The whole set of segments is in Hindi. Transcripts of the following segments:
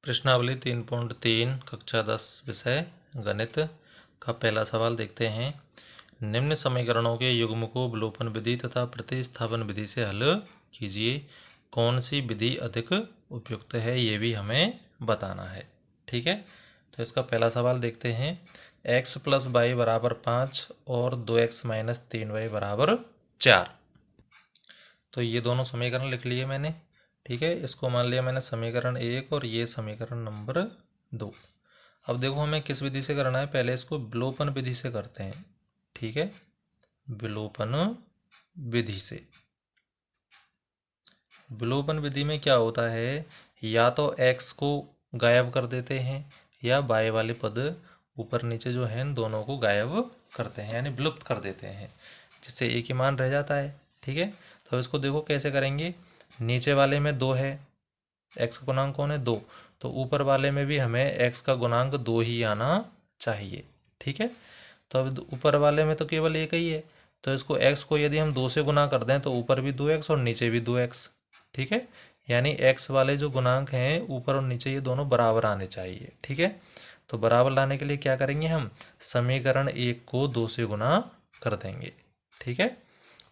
प्रश्नावली 3.3 कक्षा 10 विषय गणित का पहला सवाल देखते हैं। निम्न समीकरणों के युग्म को विलोपन विधि तथा प्रतिस्थापन विधि से हल कीजिए। कौन सी विधि अधिक उपयुक्त है ये भी हमें बताना है। ठीक है, तो इसका पहला सवाल देखते हैं। x + y बराबर 5 और 2x - 3y बराबर 4। तो ये दोनों समीकरण लिख लिए मैंने। ठीक है, इसको मान लिया मैंने समीकरण 1 और ये समीकरण नंबर 2। अब देखो हमें किस विधि से करना है, पहले इसको विलोपन विधि से करते हैं। ठीक है, विलोपन विधि से। विलोपन विधि में क्या होता है, या तो x को गायब कर देते हैं या y वाले पद ऊपर नीचे जो है दोनों को गायब करते हैं, यानी विलुप्त कर देते हैं, जिससे एक ही मान रह जाता है। ठीक है, तो इसको देखो कैसे करेंगे। नीचे वाले में 2 है, x का गुणांक कौन है 2, तो ऊपर वाले में भी हमें x का गुणांक 2 ही आना चाहिए। ठीक है, तो अब ऊपर वाले में तो केवल एक ही है, तो इसको x को यदि हम 2 से गुना कर दें तो ऊपर भी 2x और नीचे भी 2x। ठीक है, यानी x वाले जो गुणांक हैं ऊपर और नीचे ये दोनों बराबर आने चाहिए। ठीक है, तो बराबर लाने के लिए क्या करेंगे, हम समीकरण 1 को 2 से गुना कर देंगे। ठीक है,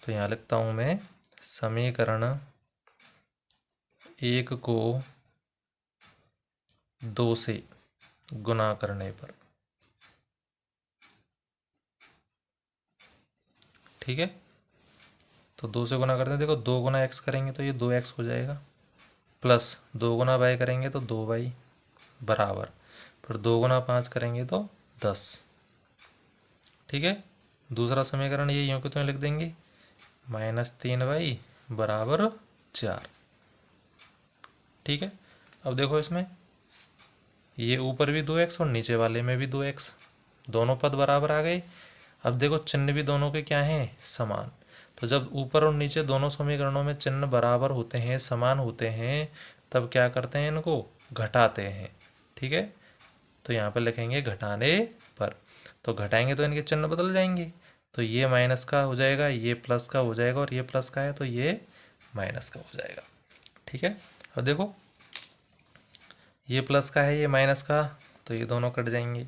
तो यहाँ लिखता हूँ मैं समीकरण 1 को 2 से गुना करने पर। ठीक है, तो 2 से गुना करते हैं, देखो 2 गुना x करेंगे तो ये 2x हो जाएगा, प्लस 2 गुना y करेंगे तो 2y बराबर, फिर 2 गुना 5 करेंगे तो 10। ठीक है, दूसरा समीकरण ये यूँ कि तो लिख देंगे -3y बराबर 4। ठीक है, अब देखो इसमें ये ऊपर भी 2x और नीचे वाले में भी 2x, दोनों पद बराबर आ गए। अब देखो चिन्ह भी दोनों के क्या हैं, समान। तो जब ऊपर और नीचे दोनों समीकरणों में चिन्ह बराबर होते हैं, समान होते हैं, तब क्या करते हैं, इनको घटाते हैं। ठीक है, तो यहाँ पर लिखेंगे घटाने पर, तो घटाएंगे तो इनके चिन्ह बदल जाएंगे, तो ये माइनस का हो जाएगा, ये प्लस का हो जाएगा, और ये प्लस का है तो ये माइनस का हो जाएगा। ठीक है, अब देखो ये प्लस का है, ये माइनस का, तो ये दोनों कट जाएंगे।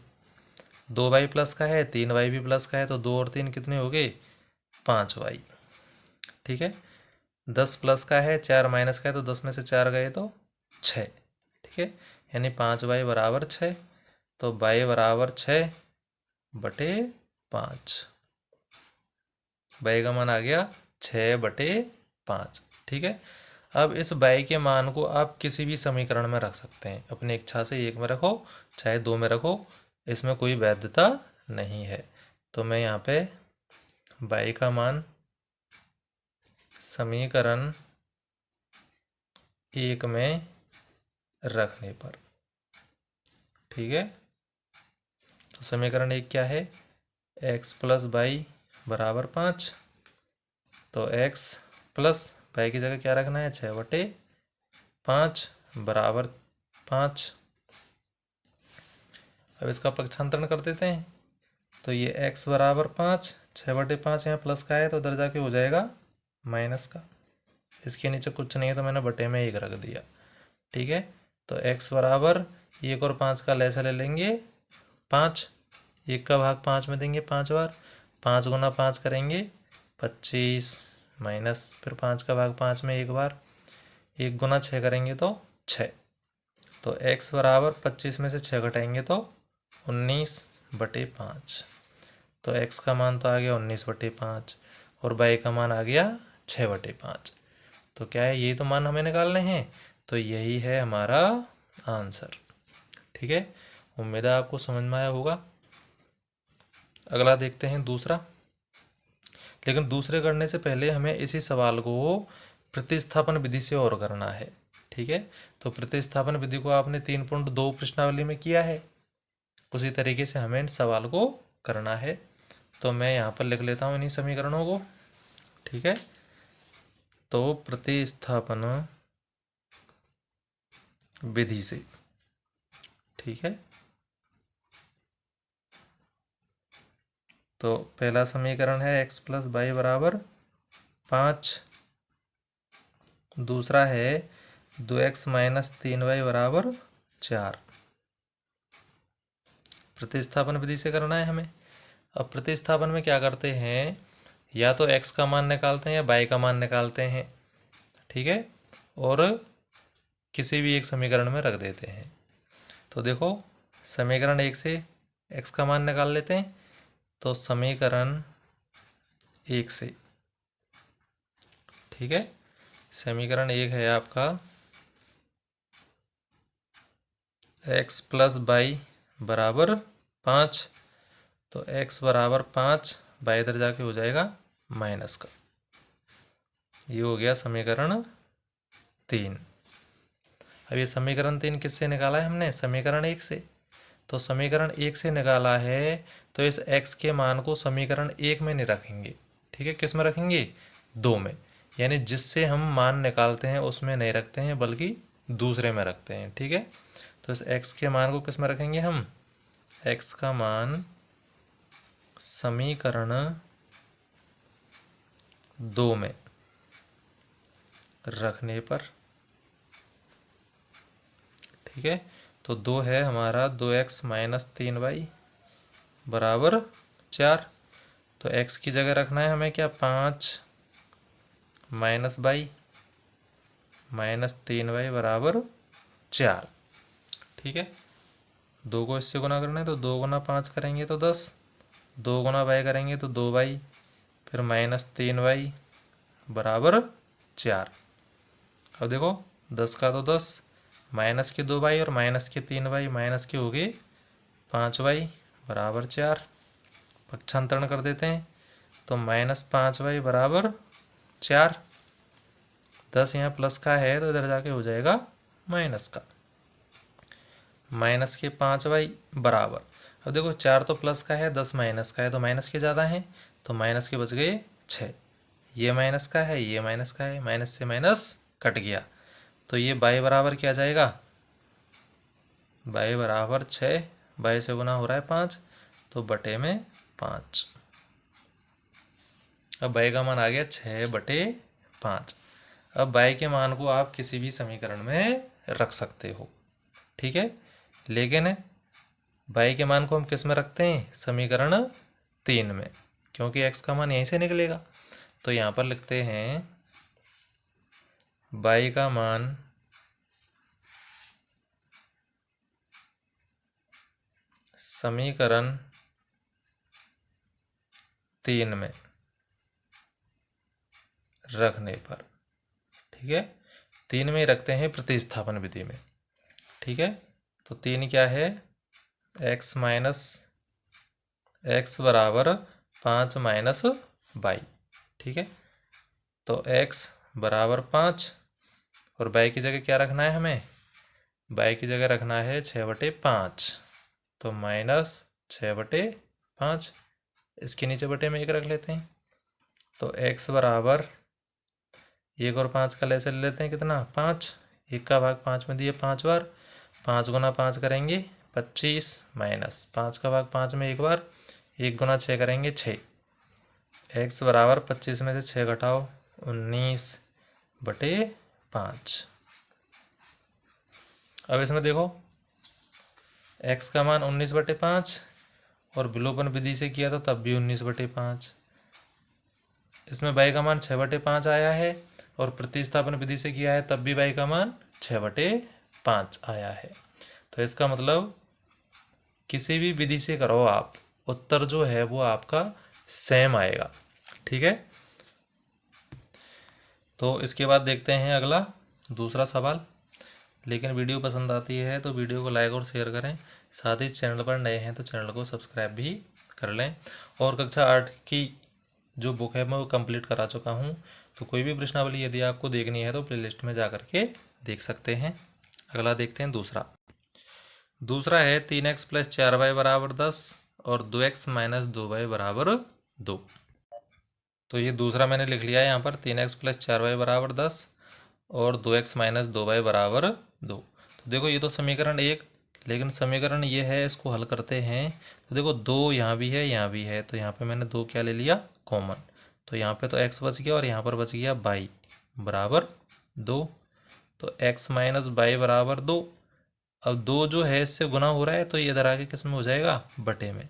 2y प्लस का है, 3y भी प्लस का है, तो 2 और 3 कितने हो गए, 5y। ठीक है, 10 प्लस का है, 4 माइनस का है, तो 10 में से 4 गए तो 6। ठीक है, यानी 5y बराबर 6, तो y बराबर 6/5। y का मान आ गया 6/5। ठीक है, अब इस y के मान को आप किसी भी समीकरण में रख सकते हैं अपनी इच्छा से, 1 में रखो चाहे 2 में रखो, इसमें कोई वैधता नहीं है। तो मैं यहाँ पे y का मान समीकरण 1 में रखने पर, ठीक है, तो समीकरण 1 क्या है, x + y बराबर 5, तो x प्लस y की जगह क्या रखना है, 6/5 बराबर 5। अब इसका पक्षांतरण कर देते हैं, तो ये x बराबर 5, 6/5 यहाँ प्लस का है तो उधर जाके हो जाएगा माइनस का। इसके नीचे कुछ नहीं है तो मैंने बटे में 1 रख दिया। ठीक है, तो x बराबर 1 और 5 का लैसा ले लेंगे 5, 1 का भाग 5 में देंगे 5 बार, 5 गुना 5 करेंगे 25, माइनस फिर 5 का भाग 5 में 1 बार, 1 गुना 6 करेंगे तो 6, तो x बराबर 25 में से 6 घटाएंगे तो 19/5, तो x का मान तो आ गया 19/5 और y का मान आ गया 6/5। तो क्या है, यही तो मान हमें निकालने हैं, तो यही है हमारा आंसर। ठीक है, उम्मीद है आपको समझ में आया होगा। अगला देखते हैं दूसरा, लेकिन दूसरे करने से पहले हमें इसी सवाल को प्रतिस्थापन विधि से और करना है। ठीक है, तो प्रतिस्थापन विधि को आपने 3.2 प्रश्नावली में किया है, उसी तरीके से हमें इन सवाल को करना है। तो मैं यहाँ पर लिख लेता हूँ इन्हीं समीकरणों को। ठीक है, तो प्रतिस्थापन विधि से, ठीक है, तो पहला समीकरण है x + y बराबर 5, दूसरा है 2x - 3y बराबर 4। प्रतिस्थापन विधि से करना है हमें। अब प्रतिस्थापन में क्या करते हैं, या तो x का मान निकालते हैं या y का मान निकालते हैं, ठीक है, और किसी भी एक समीकरण में रख देते हैं। तो देखो समीकरण 1 से x का मान निकाल लेते हैं। तो समीकरण 1 से, ठीक है, समीकरण 1 है आपका x प्लस वाई बराबर 5। तो x बराबर 5, बाई इधर जाके हो जाएगा माइनस का। ये हो गया समीकरण 3। अब ये समीकरण 3 किससे निकाला है हमने, समीकरण 1 से। तो समीकरण 1 से निकाला है, तो इस x के मान को समीकरण 1 में नहीं रखेंगे, ठीक है, किस में रखेंगे, 2 में। यानी जिससे हम मान निकालते हैं उसमें नहीं रखते हैं, बल्कि दूसरे में रखते हैं, ठीक है। तो इस x के मान को किस में रखेंगे हम, x का मान समीकरण 2 में रखने पर, ठीक है। तो 2 है हमारा 2x माइनस 3y बराबर 4। तो x की जगह रखना है हमें क्या, 5 माइनस वाई माइनस 3y बराबर 4, ठीक है। 2 को इससे गुना करना है, तो 2 गुना 5 करेंगे तो 10, 2 गुना y करेंगे तो 2y, फिर माइनस 3y बराबर 4। अब देखो 10 का तो 10, माइनस के 2y और माइनस के 3y, माइनस के हो गए 5y बराबर 4। पक्षांतरण कर देते हैं, तो माइनस 5y बराबर 4। 10 यहाँ प्लस का है तो इधर जाके हो जाएगा माइनस का। माइनस के 5y बराबर, अब देखो 4 तो प्लस का है, 10 माइनस का है, तो माइनस के ज़्यादा हैं, तो माइनस के बच गए 6। ये माइनस का है, ये माइनस का है, माइनस से माइनस कट गया। तो ये y बराबर क्या जाएगा, y बराबर 6, y से गुना हो रहा है 5, तो बटे में 5। अब y का मान आ गया 6/5। अब y के मान को आप किसी भी समीकरण में रख सकते हो, ठीक है। लेकिन y के मान को हम किस में रखते हैं, समीकरण 3 में, क्योंकि x का मान यहीं से निकलेगा। तो यहाँ पर लिखते हैं y का मान समीकरण 3 में रखने पर, ठीक है, 3 में ही रखते हैं प्रतिस्थापन विधि में, ठीक है। तो 3 क्या है, x माइनस x बराबर 5 माइनस वाई, ठीक है। तो x बराबर 5, और y की जगह क्या रखना है हमें, y की जगह रखना है 6/5, तो माइनस 6/5। इसके नीचे बटे में 1 रख लेते हैं, तो x बराबर 1 और 5 का लैसे ले लेते हैं, कितना 5, 1 का भाग 5 में दिए 5 बार, 5 गुना 5 करेंगे 25, माइनस 5 का भाग 5 में 1 बार, 1 गुना 6 करेंगे 6। x बराबर 25 में से 6 घटाओ 19/5। अब इसमें देखो x का मान 19/5, और विलोपन विधि से किया था तब भी 19/5। इसमें y का मान 6/5 आया है, और प्रतिस्थापन विधि से किया है तब भी y का मान 6/5 आया है। तो इसका मतलब किसी भी विधि से करो आप, उत्तर जो है वो आपका सेम आएगा, ठीक है। तो इसके बाद देखते हैं अगला दूसरा सवाल। लेकिन वीडियो पसंद आती है तो वीडियो को लाइक और शेयर करें, साथ ही चैनल पर नए हैं तो चैनल को सब्सक्राइब भी कर लें। और कक्षा 8 की जो बुक है मैं वो कंप्लीट करा चुका हूँ, तो कोई भी प्रश्नावली यदि आपको देखनी है तो प्लेलिस्ट में जा करके देख सकते हैं। अगला देखते हैं दूसरा है 3x प्लस 4y बराबर 10 और 2x माइनस 2y बराबर 2। तो ये दूसरा मैंने लिख लिया है यहाँ पर, 3x प्लस 4y बराबर 10 और 2x माइनस 2y बराबर 2। तो देखो ये तो समीकरण 1, लेकिन समीकरण ये है, इसको हल करते हैं। तो देखो 2 यहाँ भी है, यहाँ भी है, तो यहाँ पे मैंने 2 क्या ले लिया, कॉमन। तो यहाँ पे तो x बच गया और यहाँ पर बच गया y बराबर 2। तो x माइनस y बराबर 2। अब 2 जो है इससे गुना हो रहा है तो ये इधर आके किस में हो जाएगा, बटे में।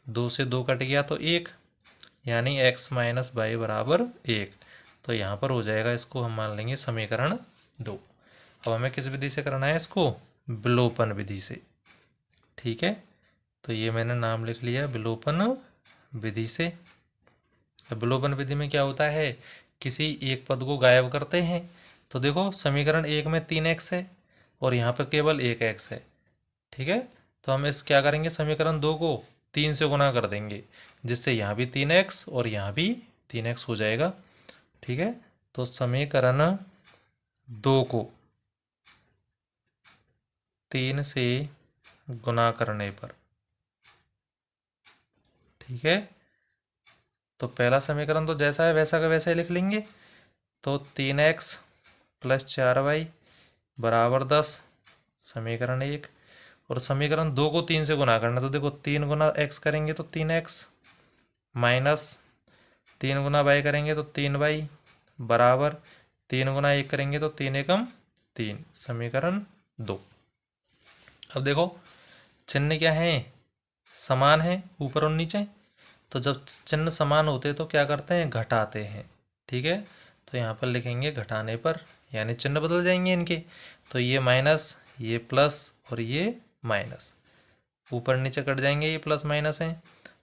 2 से 2 कट गया तो 1, यानी x माइनस वाई बराबर 1। तो यहाँ पर हो जाएगा, इसको हम मान लेंगे समीकरण 2। अब हमें किस विधि से करना है इसको, विलोपन विधि से। ठीक है, तो ये मैंने नाम लिख लिया विलोपन विधि से। विलोपन विधि में क्या होता है, किसी एक पद को गायब करते हैं। तो देखो समीकरण 1 में 3x है और यहाँ पर केवल 1x है। ठीक है, तो हम इस क्या करेंगे, समीकरण 2 को 3 से गुना कर देंगे, जिससे यहाँ भी 3x और यहाँ भी 3x हो जाएगा। ठीक है, तो समीकरण 2 को 3 से गुना करने पर, ठीक है, तो पहला समीकरण तो जैसा है वैसा का वैसा ही लिख लेंगे। तो 3x प्लस 4y बराबर 10, समीकरण 1। और समीकरण 2 को 3 से गुना करना, तो देखो 3 गुना x करेंगे तो 3x, माइनस 3 गुना y करेंगे तो 3y, बराबर 3 गुना 1 करेंगे तो 3 एकम 3, समीकरण 2। अब देखो चिन्ह क्या है, समान है ऊपर और नीचे। तो जब चिन्ह समान होते हैं तो क्या करते हैं, घटाते हैं। ठीक है, तो यहाँ पर लिखेंगे घटाने पर, यानी चिन्ह बदल जाएंगे इनके। तो ये माइनस, ये प्लस और ये माइनस, ऊपर नीचे कट जाएंगे, ये प्लस माइनस है।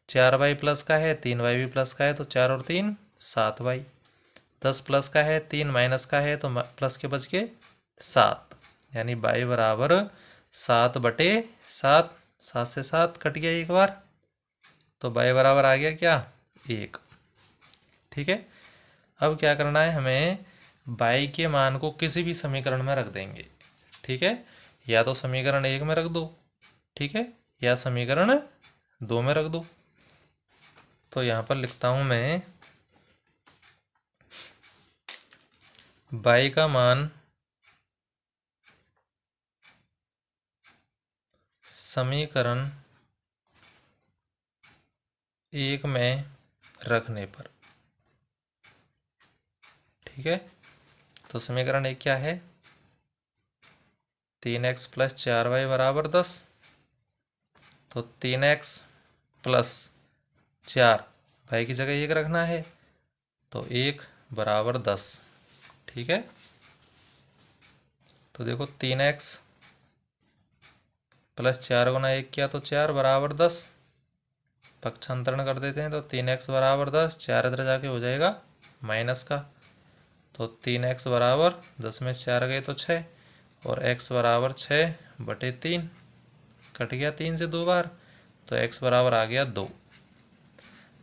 4y प्लस का है, 3y भी प्लस का है, तो 4 और 3 7y। 10 प्लस का है, 3 माइनस का है, तो प्लस के बच के 7, यानी y बराबर 7/7। 7 से 7 कट गया एक बार, तो y बराबर आ गया क्या, 1। ठीक है, अब क्या करना है हमें, y के मान को किसी भी समीकरण में रख देंगे। ठीक है, या तो समीकरण 1 में रख दो, ठीक है, या समीकरण 2 में रख दो। तो यहाँ पर लिखता हूँ मैं, y का मान समीकरण 1 में रखने पर। ठीक है, तो समीकरण 1 क्या है, 3x प्लस 4y बराबर 10। तो 3x प्लस 4, y की जगह 1 रखना है, तो 1 बराबर 10। ठीक है, तो देखो 3x प्लस 4 गुना 1 किया तो 4 बराबर 10। पक्षांतरण कर देते हैं, तो 3x बराबर 10, 4 इधर जाके हो जाएगा माइनस का। तो 3x बराबर 10 में 4 गए तो 6, और x बराबर 6/3, कट गया 3 से 2 बार, तो x बराबर आ गया 2।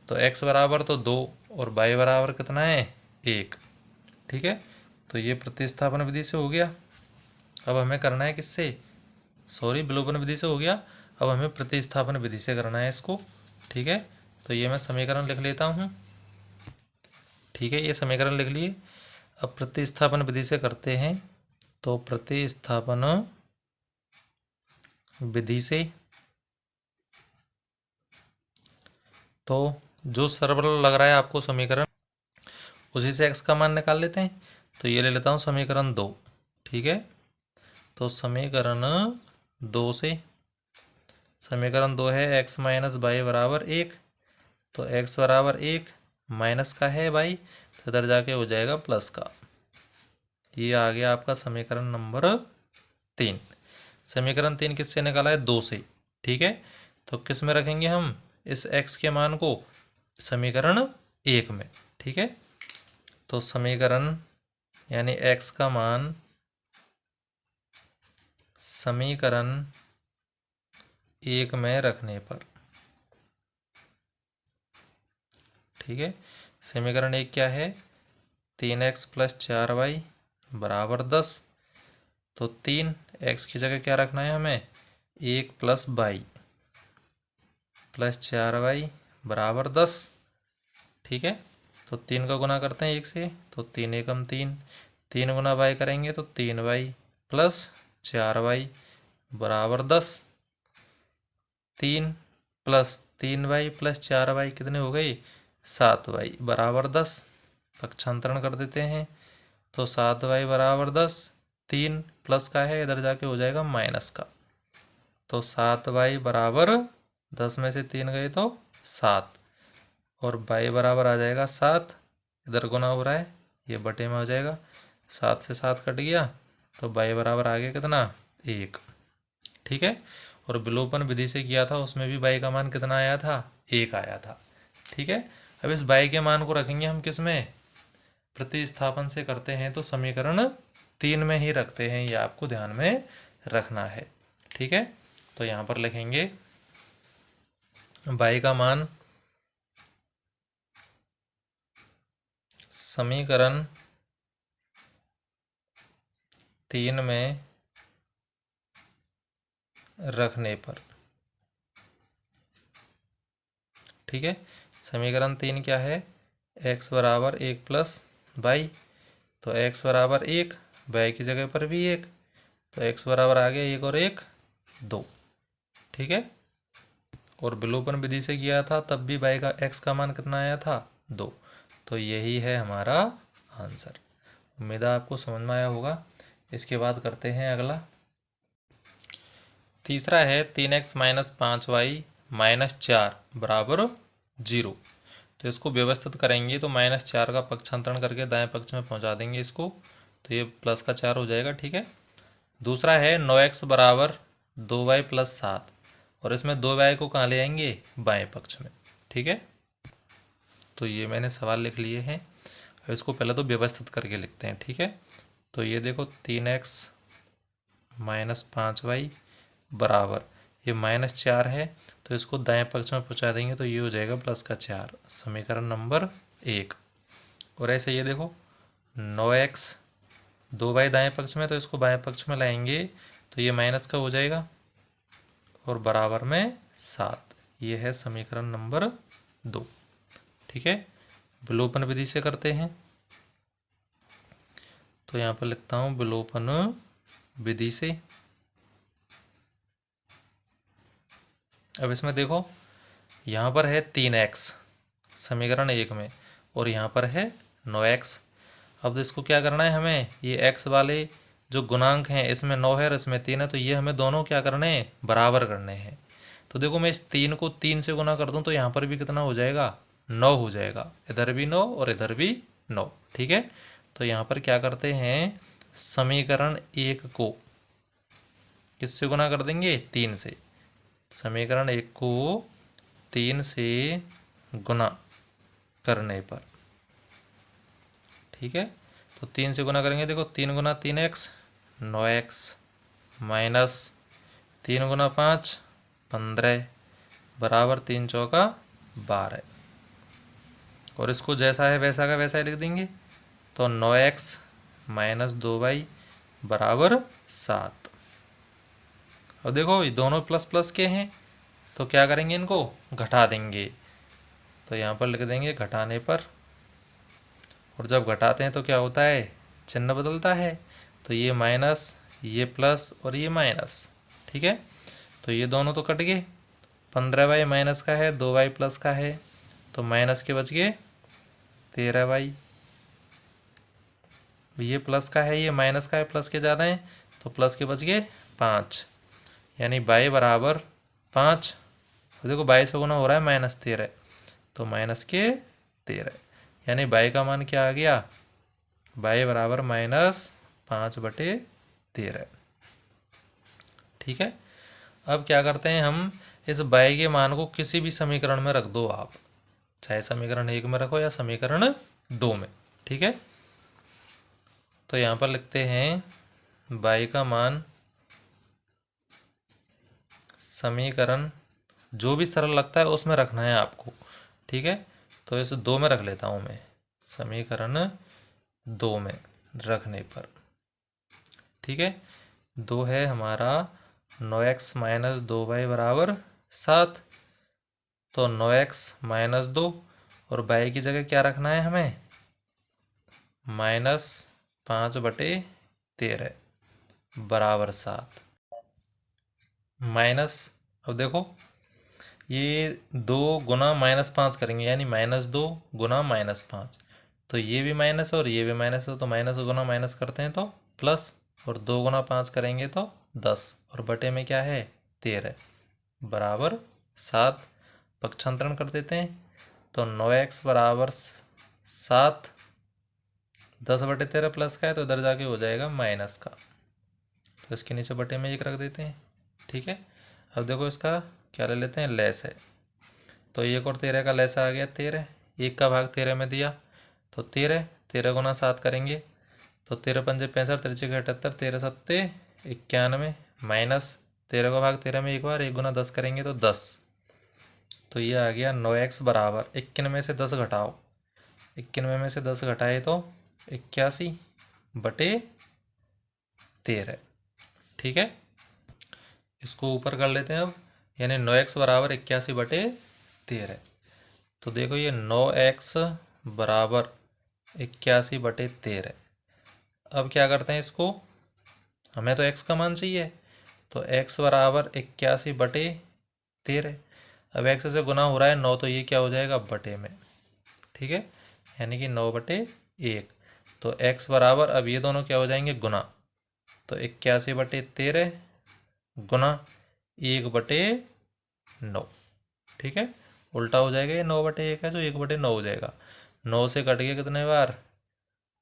तो x बराबर तो 2 और y बराबर कितना है, 1। ठीक है, तो ये प्रतिस्थापन विधि से हो गया। अब हमें करना है किससे, सॉरी विलोपन विधि से हो गया। अब हमें प्रतिस्थापन विधि से करना है इसको। ठीक है, तो ये मैं समीकरण लिख लेता हूँ। ठीक है, ये समीकरण लिख लिए। अब प्रतिस्थापन विधि से करते हैं, तो प्रतिस्थापन विधि से तो जो सरल लग रहा है आपको समीकरण, उसी से x का मान निकाल लेते हैं। तो ये ले लेता हूँ समीकरण 2। ठीक है, तो समीकरण 2 से, समीकरण 2 है x माइनस वाई बराबर 1। तो x बराबर 1, माइनस का है y, तो इधर जाके हो जाएगा प्लस का। ये आ गया आपका समीकरण नंबर 3। समीकरण 3 किससे निकाला है, 2 से। ठीक है, तो किस में रखेंगे हम इस x के मान को, समीकरण 1 में। ठीक है, तो समीकरण यानी x का मान समीकरण 1 में रखने पर। ठीक है, समीकरण 1 क्या है, 3x प्लस 4y बराबर 10। तो 3x की जगह क्या रखना है हमें, 1 प्लस y प्लस 4y बराबर 10। ठीक है, तो 3 का गुना करते हैं 1 से, तो 3 एकम 3, 3 गुना y करेंगे तो 3y प्लस 4y बराबर 10। 3 प्लस 3y प्लस 4y कितने हो गए, 7y बराबर 10। पक्षांतरण कर देते हैं, तो 7y बराबर 10, 3 प्लस का है इधर जाके हो जाएगा माइनस का। तो 7y बराबर 10 में से 3 गए तो 7, और y बराबर आ जाएगा 7, इधर गुना हो रहा है ये बटे में हो जाएगा, 7 से 7 कट गया तो y बराबर आ गया कितना 1। ठीक है, और विलोपन विधि से किया था उसमें भी y का मान कितना आया था 1 आया था। ठीक है, अब इस y के मान को रखेंगे हम किस में, प्रतिस्थापन से करते हैं तो समीकरण 3 में ही रखते हैं, ये आपको ध्यान में रखना है। ठीक है, तो यहाँ पर लिखेंगे y का मान समीकरण 3 में रखने पर। ठीक है, समीकरण 3 क्या है, x बराबर 1 प्लस वाई, तो x बराबर 1, वाई की जगह पर भी 1, तो x बराबर आ गया 1 और 1 2। ठीक है, और विलोपन विधि से किया था तब भी y का x का मान कितना आया था 2, तो यही है हमारा आंसर। उम्मीद है आपको समझ में आया होगा। इसके बाद करते हैं अगला, तीसरा है 3x माइनस 5y माइनस 4 बराबर 0। तो इसको व्यवस्थित करेंगे तो -4 का पक्षांतरण करके दाएं पक्ष में पहुंचा देंगे इसको, तो ये प्लस का 4 हो जाएगा। ठीक है, दूसरा है 9x बराबर 2y प्लस 7, और इसमें 2y को कहाँ ले आएंगे बाएं पक्ष में। ठीक है, तो ये मैंने सवाल लिख लिए हैं, इसको पहले तो व्यवस्थित करके लिखते हैं। ठीक है, तो ये देखो 3x माइनस 5y बराबर, ये -4 है तो इसको दाएं पक्ष में पहुंचा देंगे तो ये हो जाएगा प्लस का 4, समीकरण नंबर 1। और ऐसे ये देखो 9x, 2y दाएं पक्ष में तो इसको बाएं पक्ष में लाएंगे तो ये माइनस का हो जाएगा, और बराबर में 7, ये है समीकरण नंबर 2। ठीक है, विलोपन विधि से करते हैं, तो यहाँ पर लिखता हूँ विलोपन विधि से। अब इसमें देखो यहाँ पर है 3x समीकरण 1 में, और यहाँ पर है 9x। अब तो इसको क्या करना है हमें, ये x वाले जो गुणांक हैं इसमें 9 है और इसमें 3 है, तो ये हमें दोनों क्या करने हैं बराबर करने हैं। तो देखो मैं इस 3 को 3 से गुना कर दूं तो यहाँ पर भी कितना हो जाएगा 9 हो जाएगा, इधर भी 9 और इधर भी 9। ठीक है, तो यहाँ पर क्या करते हैं, समीकरण 1 को किससे गुना कर देंगे 3 से, समीकरण 1 को 3 से गुना करने पर। ठीक है, तो 3 से गुना करेंगे, देखो 3 गुना 3x 9x माइनस 3 गुना 5 15 बराबर 3 चौका 12, और इसको जैसा है वैसा का वैसा ही लिख देंगे, तो 9x माइनस 2y बराबर 7। अब देखो ये दोनों प्लस प्लस के हैं तो क्या करेंगे इनको घटा देंगे, तो यहाँ पर लिख देंगे घटाने पर, और जब घटाते हैं तो क्या होता है चिन्ह बदलता है, तो ये माइनस ये प्लस और ये माइनस। ठीक है, तो ये दोनों तो कट गए, 15y माइनस का है 2y प्लस का है, तो माइनस के बच गए 13y, ये प्लस का है ये माइनस का है, प्लस के ज़्यादा हैं तो प्लस के बच गए 5, यानी y बराबर 5। तो देखो 22 से गुना हो रहा है -13, तो माइनस के 13, यानी y का मान क्या आ गया, y बराबर -5/13। ठीक है, अब क्या करते हैं हम, इस y के मान को किसी भी समीकरण में रख दो आप, चाहे समीकरण 1 में रखो या समीकरण 2 में। ठीक है, तो यहाँ पर लिखते हैं y का मान समीकरण जो भी सरल लगता है उसमें रखना है आपको। ठीक है, तो इसे 2 में रख लेता हूँ मैं, समीकरण 2 में रखने पर। ठीक है, 2 है हमारा 9x माइनस 2y बराबर 7, तो 9x माइनस 2, और y की जगह क्या रखना है हमें -5/13 बराबर 7 माइनस। अब देखो ये 2 गुना -5 करेंगे यानी -2 गुना -5, तो ये भी माइनस और ये भी माइनस है, तो माइनस गुना माइनस करते हैं तो प्लस, और 2 गुना 5 करेंगे तो 10, और बटे में क्या है 13 बराबर 7। पक्षांतरण कर देते हैं तो 9x बराबर 7, 10/13 प्लस का है तो इधर जाके हो जाएगा माइनस का, तो इसके नीचे बटे में 1 रख देते हैं। ठीक है, अब देखो इसका क्या ले लेते हैं, लेस है, तो 1 और 13 का लेस आ गया 13, 1 का भाग 13 में दिया तो 13, 13 गुना 7 करेंगे तो 13 पंजे 65, 13 78, 13 सत्ते 91, माइनस 13 का भाग 13 में एक बार, 1 गुना 10 करेंगे तो 10, तो ये आ गया 9x बराबर 91 में से 10 घटाओ, 91 में से 10 घटाए तो 81/13। ठीक है, इसको ऊपर कर लेते हैं अब, यानी 9x बराबर 81/13। तो देखो ये 9x बराबर 81/13। अब क्या करते हैं इसको, हमें तो x का मान चाहिए, तो x बराबर 81/13। अब x से गुना हो रहा है 9, तो ये क्या हो जाएगा बटे में। ठीक है, यानी कि 9/1, तो x बराबर, अब ये दोनों क्या हो जाएंगे गुना, तो 81/13 गुना 1/9। ठीक है, उल्टा हो जाएगा, ये 9/1 है जो 1/9 हो जाएगा। 9 से कट गया कितने बार,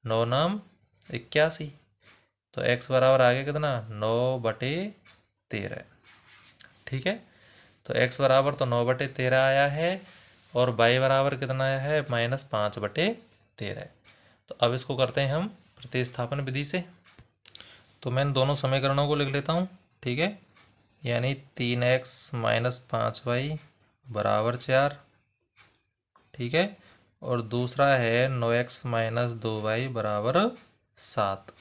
9 नाम 81, तो x बराबर आ गया कितना 9/13। ठीक है, तो x बराबर तो 9/13 आया है और y बराबर कितना आया है -5/13। तो अब इसको करते हैं हम प्रतिस्थापन विधि से। तो मैं दोनों समीकरणों को लिख लेता हूँ। ठीक है, यानी 3x - 5y बराबर 4। ठीक है, और दूसरा है 9x - 2y बराबर 7।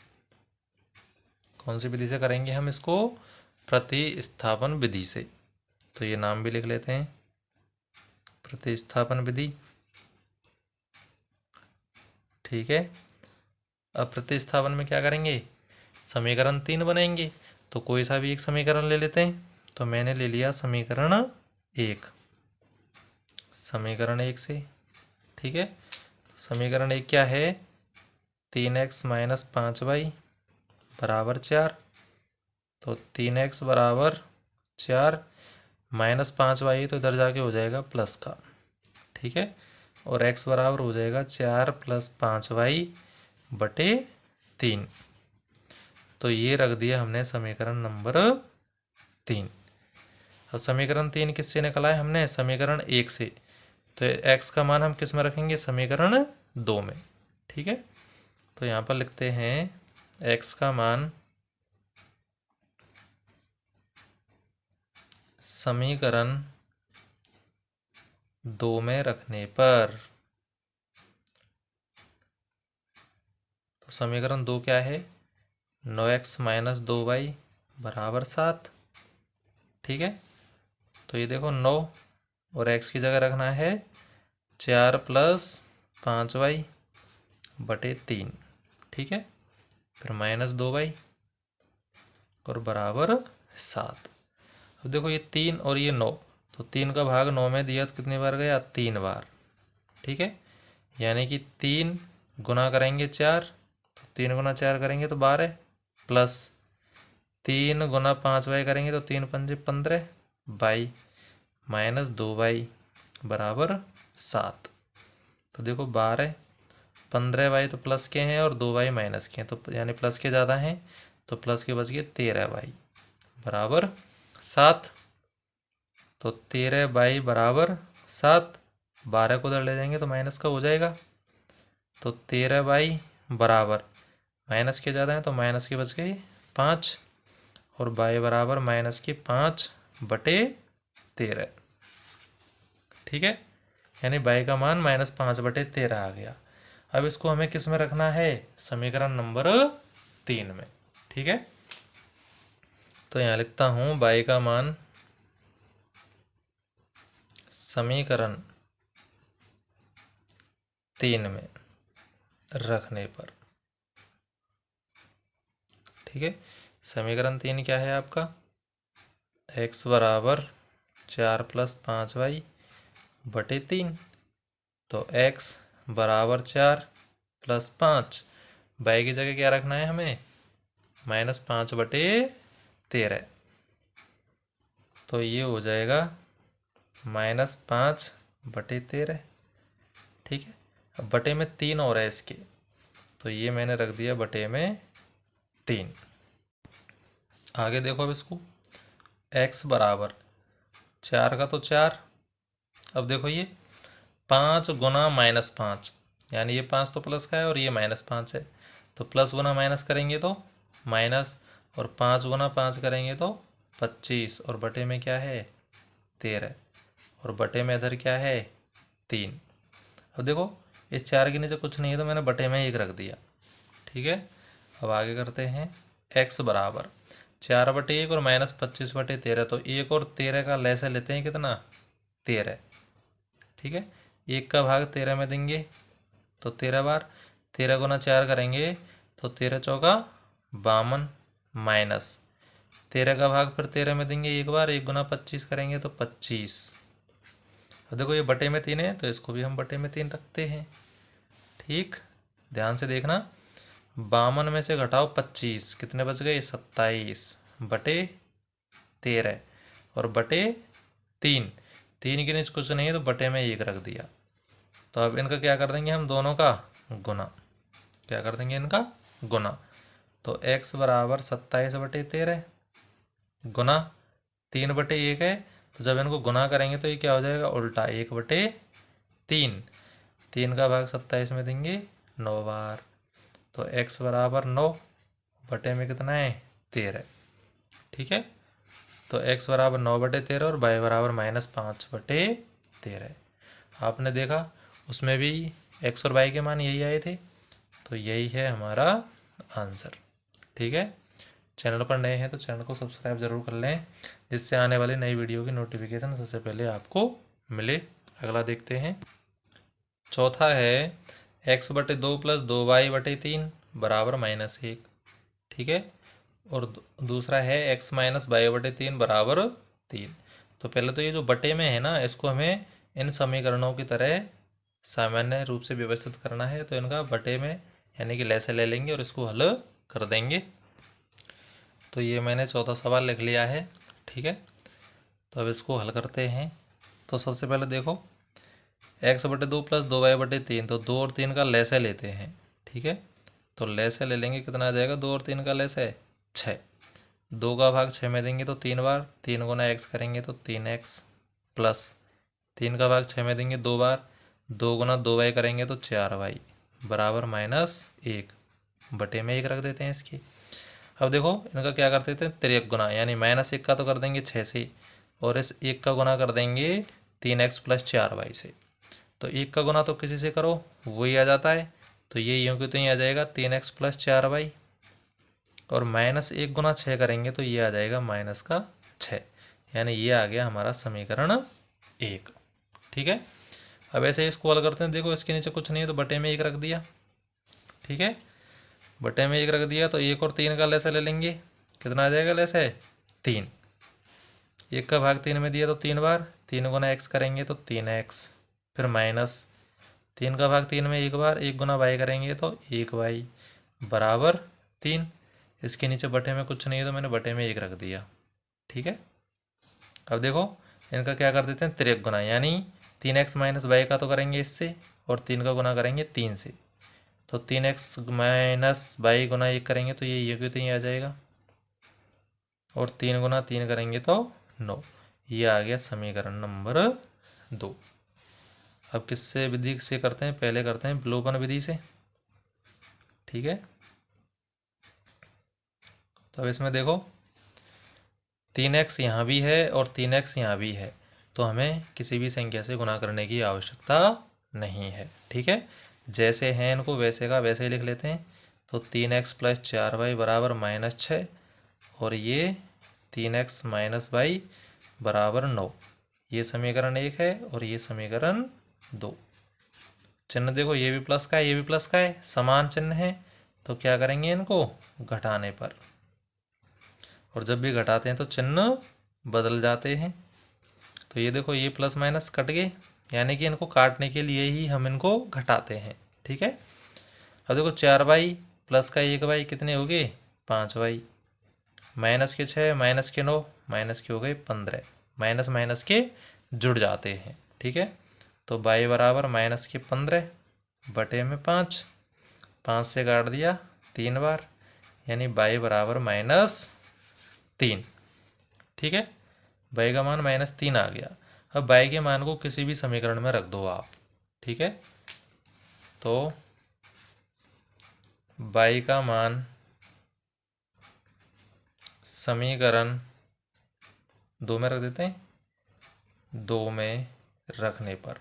कौन सी विधि से करेंगे हम इसको, प्रतिस्थापन विधि से। तो ये नाम भी लिख लेते हैं, प्रतिस्थापन विधि। ठीक है, अब प्रतिस्थापन में क्या करेंगे, समीकरण 3 बनाएंगे, तो कोई सा भी एक समीकरण ले लेते हैं। तो मैंने ले लिया समीकरण 1, समीकरण 1 से। ठीक है, समीकरण 1 क्या है, 3x - 5y बराबर 4। तो 3x बराबर 4 -5y, तो इधर जाके हो जाएगा प्लस का। ठीक है, और x बराबर हो जाएगा 4 + 5y/3। तो ये रख दिया हमने समीकरण नंबर 3। अब समीकरण 3 किससे निकला है हमने, समीकरण 1 से। तो x का मान हम किस में रखेंगे, समीकरण 2 में। ठीक है, तो यहाँ पर लिखते हैं x का मान समीकरण 2 में रखने पर, तो समीकरण 2 क्या है, 9x - 2y बराबर 7। ठीक है, तो ये देखो 9 और x की जगह रखना है 4 + 5y/3। ठीक है, फिर -2y और बराबर 7। अब देखो ये 3 और ये 9, तो 3 का भाग 9 में दिया तो कितनी बार गया, 3 बार। ठीक है, यानी कि 3 गुना करेंगे 4, तो 3 गुना 4 करेंगे तो 12, प्लस 3 गुना 5y करेंगे तो 3 पंजे 15 बाई -2y बराबर 7। तो देखो 12, 15y तो प्लस के हैं और 2y माइनस के हैं, तो यानी प्लस के ज़्यादा हैं, तो प्लस के बच गए 13y बराबर 7। तो 13y बराबर 7, 12 को उधर ले जाएंगे तो माइनस का हो जाएगा, तो 13y बराबर, माइनस के ज़्यादा हैं तो माइनस के बच गए 5, और y बराबर -5/13। ठीक है, यानी y का मान -5/13 आ गया। अब इसको हमें किस में रखना है, समीकरण नंबर 3 में। ठीक है, तो यहाँ लिखता हूँ y का मान समीकरण 3 में रखने पर। ठीक है, समीकरण 3 क्या है आपका, x बराबर 4 + 5y/3। तो x बराबर 4 + 5, y की जगह क्या रखना है हमें, -5/13। तो ये हो जाएगा -5/13। ठीक है, अब बटे में 3 और है इसके, तो ये मैंने रख दिया बटे में 3। आगे देखो अब इसको, x बराबर 4 का तो 4। अब देखो ये 5 गुना -5, यानी ये 5 तो प्लस का है और ये -5 है, तो प्लस गुना माइनस करेंगे तो माइनस, और 5 गुना 5 करेंगे तो 25, और बटे में क्या है 13, और बटे में इधर क्या है 3। अब देखो इस 4 के नीचे कुछ नहीं है तो मैंने बटे में 1 रख दिया। ठीक है, अब आगे करते हैं, x बराबर 4/1 और -25/13, तो 1 और 13 का लैसा लेते हैं कितना 13। ठीक है, 1 का भाग 13 में देंगे तो 13 बार, 13 गुना 4 करेंगे तो 13 चौका 52, माइनस 13 का भाग फिर 13 में देंगे 1 बार, 1 गुना 25 करेंगे तो 25। अब देखो ये बटे में 3 है तो इसको भी हम बटे में 3 रखते हैं। ठीक, ध्यान से देखना, 52 में से घटाओ 25, कितने बच गए 27/13, और बटे 3, 3 के नीचे कुछ नहीं है तो बटे में 1 रख दिया। तो अब इनका क्या कर देंगे हम, दोनों का गुना। क्या कर देंगे इनका गुना, तो x बराबर 27/13 गुना 3/1 है, तो जब इनको गुना करेंगे तो ये क्या हो जाएगा उल्टा 1/3। 3 का भाग 27 में देंगे 9 बार, तो x बराबर 9, बटे में कितना है 13। ठीक है, तो x बराबर 9/13 और y बराबर -5/13। आपने देखा उसमें भी x और y के मान यही आए थे, तो यही है हमारा आंसर। ठीक है, चैनल पर नए हैं तो चैनल को सब्सक्राइब जरूर कर लें, जिससे आने वाली नई वीडियो की नोटिफिकेशन सबसे पहले आपको मिले। अगला देखते हैं, चौथा है x/2 + 2y/3 बराबर -1। ठीक है, और दूसरा है x - y/3 बराबर 3। तो पहले तो ये जो बटे में है ना, इसको हमें इन समीकरणों की तरह सामान्य रूप से व्यवस्थित करना है, तो इनका बटे में यानी कि लैसे ले लेंगे और इसको हल कर देंगे। तो ये मैंने चौथा सवाल लिख लिया है। ठीक है, तो अब इसको हल करते हैं। तो सबसे पहले देखो, x/2 + 2y/3, तो 2 और 3 का लैसे लेते हैं। ठीक है, तो लैसे ले लेंगे, कितना आ जाएगा 2 और 3 का लैसे 6। 2 का भाग 6 में देंगे तो 3 बार, 3 गुना x करेंगे तो 3x, प्लस 3 का भाग 6 में देंगे 2 बार, 2 गुना 2y करेंगे तो 4y बराबर -1, बटे में 1 रख देते हैं इसकी। अब देखो इनका क्या करते थे, तिर्यक गुना, यानी -1 का तो कर देंगे 6 से, और इस 1 का गुना कर देंगे 3x + 4y से। तो 1 का गुना तो किसी से करो वही आ जाता है, तो ये यूँ कि तो ये आ जाएगा 3x + 4y, और -1 गुना 6 करेंगे तो ये आ जाएगा -6, यानी ये आ गया हमारा समीकरण 1। ठीक है, अब ऐसे इसको हल करते हैं। देखो इसके नीचे कुछ नहीं है तो बटे में 1 रख दिया। ठीक है, बटे में 1 रख दिया, तो 1 और 3 का लैसा ले लेंगे, कितना आ जाएगा लैसे 3। 1 का भाग 3 में दिया तो 3 बार, 3 गुना x करेंगे तो 3x, फिर माइनस 3 का भाग 3 में 1 बार, 1 गुना y करेंगे तो 1y बराबर 3। इसके नीचे बटे में कुछ नहीं है तो मैंने बटे में 1 रख दिया। ठीक है, अब देखो इनका क्या कर देते हैं तिर्यक गुना, यानी 3x - y का तो करेंगे इससे, और 3 का गुना करेंगे 3 से, तो 3x - y गुना 1 करेंगे तो ये तो ये आ जाएगा, और 3 गुना 3 करेंगे तो 9। ये आ गया समीकरण नंबर 2। अब किससे विधि से करते हैं, पहले करते हैं विलोपन विधि से। ठीक है, तो अब इसमें देखो 3x यहाँ भी है और 3x यहाँ भी है, तो हमें किसी भी संख्या से गुना करने की आवश्यकता नहीं है। ठीक है, जैसे हैं इनको वैसे का वैसे ही लिख लेते हैं। तो 3x + 4y बराबर -6, और ये 3x - y बराबर 9। ये समीकरण 1 है और ये समीकरण 2। चिन्ह देखो ये भी प्लस का है ये भी प्लस का है, समान चिन्ह है, तो क्या करेंगे इनको घटाने पर, और जब भी घटाते हैं तो चिन्ह बदल जाते हैं। तो ये देखो ये प्लस माइनस कट गए, यानी कि इनको काटने के लिए ही हम इनको घटाते हैं। ठीक है, अब देखो 4y प्लस का 1y कितने हो गए 5y, -6 - 9 माइनस के हो गए 15, माइनस माइनस के जुड़ जाते हैं, ठीक है। तो y बराबर माइनस के 15 बटे में 5, 5 से काट दिया 3 बार, यानी y बराबर -3, ठीक है। y का मान -3 आ गया। अब y के मान को किसी भी समीकरण में रख दो आप, ठीक है। तो y का मान समीकरण 2 में रख देते हैं, 2 में रखने पर,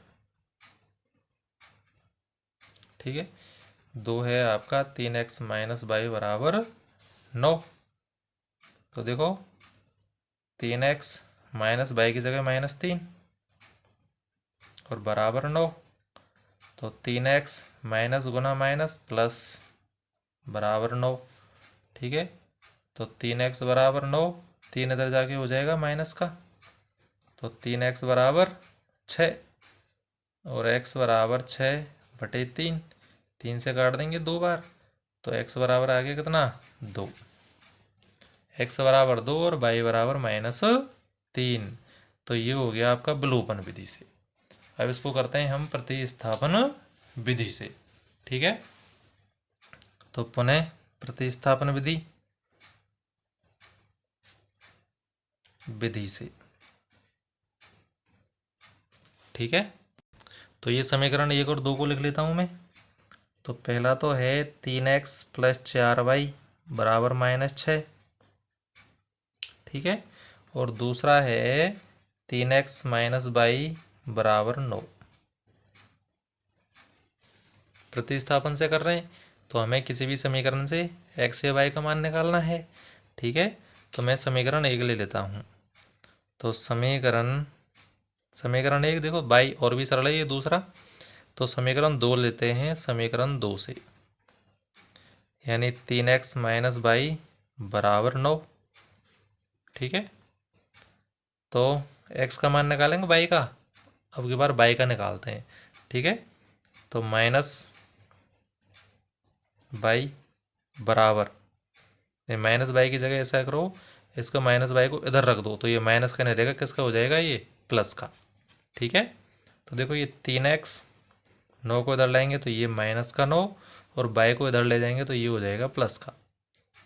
ठीक है। 2 है आपका 3x माइनस y बराबर 9। तो देखो 3x माइनस y की जगह -3 और बराबर 9। तो 3x माइनस गुना माइनस प्लस बराबर 9, ठीक है। तो 3x बराबर 9, 3 इधर जाके हो जाएगा माइनस का, तो 3x बराबर 6 और x बराबर 6 बटे 3, 3 से काट देंगे 2 बार, तो x बराबर आ गया कितना 2, x बराबर 2 और y बराबर -3। तो ये हो गया आपका विलोपन विधि से। अब इसको करते हैं हम प्रतिस्थापन विधि से, ठीक है। तो पुनः प्रतिस्थापन विधि से, ठीक है। तो ये समीकरण 1 और 2 को लिख लेता हूं मैं। तो पहला तो है 3x प्लस 4y बराबर -6, ठीक है। और दूसरा है 3x माइनस y बराबर 9। प्रतिस्थापन से कर रहे हैं तो हमें किसी भी समीकरण से x या y का मान निकालना है, ठीक है। तो मैं समीकरण 1 ले लेता हूँ। तो समीकरण 1 देखो, y और भी सरल है ये दूसरा। तो समीकरण 2 लेते हैं, समीकरण 2 से, यानी 3x माइनस y बराबर 9, ठीक है। तो x का मान निकालेंगे y का, अब की बार y का निकालते हैं, ठीक है। तो माइनस y बराबर, माइनस y की जगह ऐसा करो, इसका माइनस y को इधर रख दो, तो ये माइनस का नहीं रहेगा, किसका हो जाएगा ये प्लस का, ठीक है। तो देखो ये 3x 9 को इधर लाएंगे तो ये माइनस का 9 और y को इधर ले जाएंगे तो ये हो जाएगा प्लस का,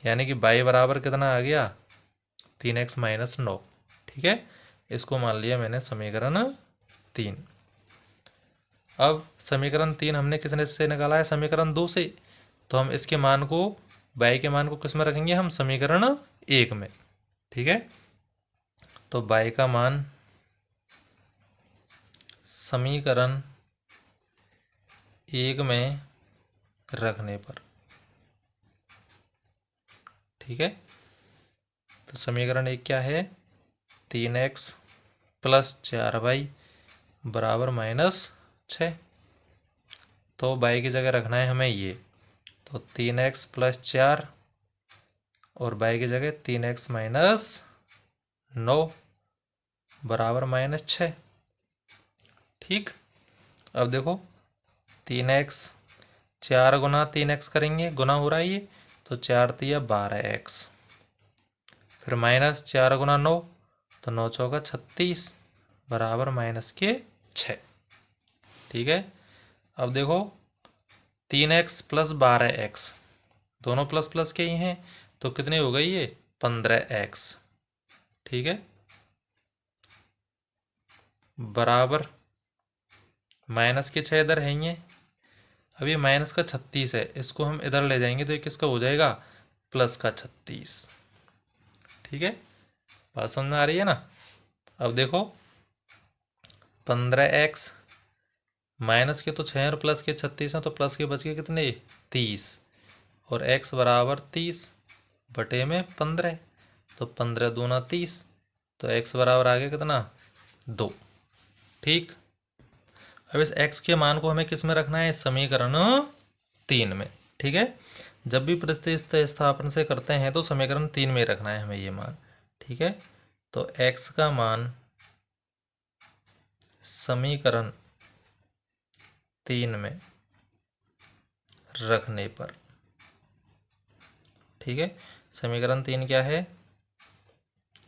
यानी कि y बराबर कितना आ गया 3x माइनस 9, ठीक है। इसको मान लिया मैंने समीकरण 3। अब समीकरण 3 हमने किसने से निकाला है, समीकरण 2 से। तो हम इसके मान को, y के मान को किस में रखेंगे, हम समीकरण 1 में, ठीक है। तो y का मान समीकरण 1 में रखने पर, ठीक है। तो समीकरण 1 क्या है, 3x प्लस 4y बराबर -6। तो y की जगह रखना है हमें ये, तो 3x प्लस 4 और y की जगह 3x माइनस 9 बराबर -6, ठीक। अब देखो 3x 4 गुना 3x करेंगे, गुना हो रहा है ये, तो 4 तिया 12x, फिर माइनस 4 गुना 9, तो 9 चौका 36 बराबर -6, ठीक है। अब देखो 3x प्लस 12x दोनों प्लस प्लस के ही हैं, तो कितने हो गई ये 15x, ठीक है, बराबर माइनस के 6 इधर है ये। अब ये माइनस का 36 है, इसको हम इधर ले जाएंगे तो ये किसका हो जाएगा प्लस का 36, ठीक है। बात समझ में आ रही है ना। अब देखो 15x माइनस के तो 6 और प्लस के 36 हैं, तो प्लस के बच गए कितने 30 और x बराबर 30 बटे में 15, तो 15 दूना 30, तो x बराबर आ गया कितना 2, ठीक। अब इस x के मान को हमें किस में रखना है, समीकरण 3 में, ठीक है। जब भी प्रतिस्थापन से करते हैं तो समीकरण 3 में रखना है हमें ये मान, ठीक है। तो x का मान समीकरण 3 में रखने पर, ठीक है। समीकरण 3 क्या है,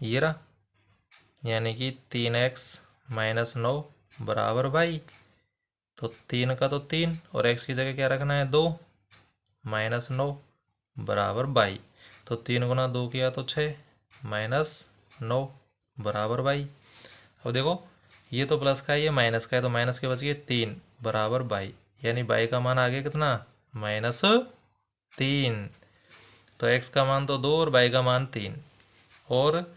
ये रहा, यानी कि 3x माइनस 9 बराबर वाई। तो 3 का तो 3 और x की जगह क्या रखना है 2 माइनस 9 बराबर बाई। तो 3 गुना 2 किया तो 6 माइनस 9 बराबर बाई। अब देखो ये तो प्लस का है ये माइनस का है, तो माइनस के बच गए 3 बराबर बाई। यानी बाई का मान आ गया कितना -3। तो x का मान तो 2 और बाई का मान 3। और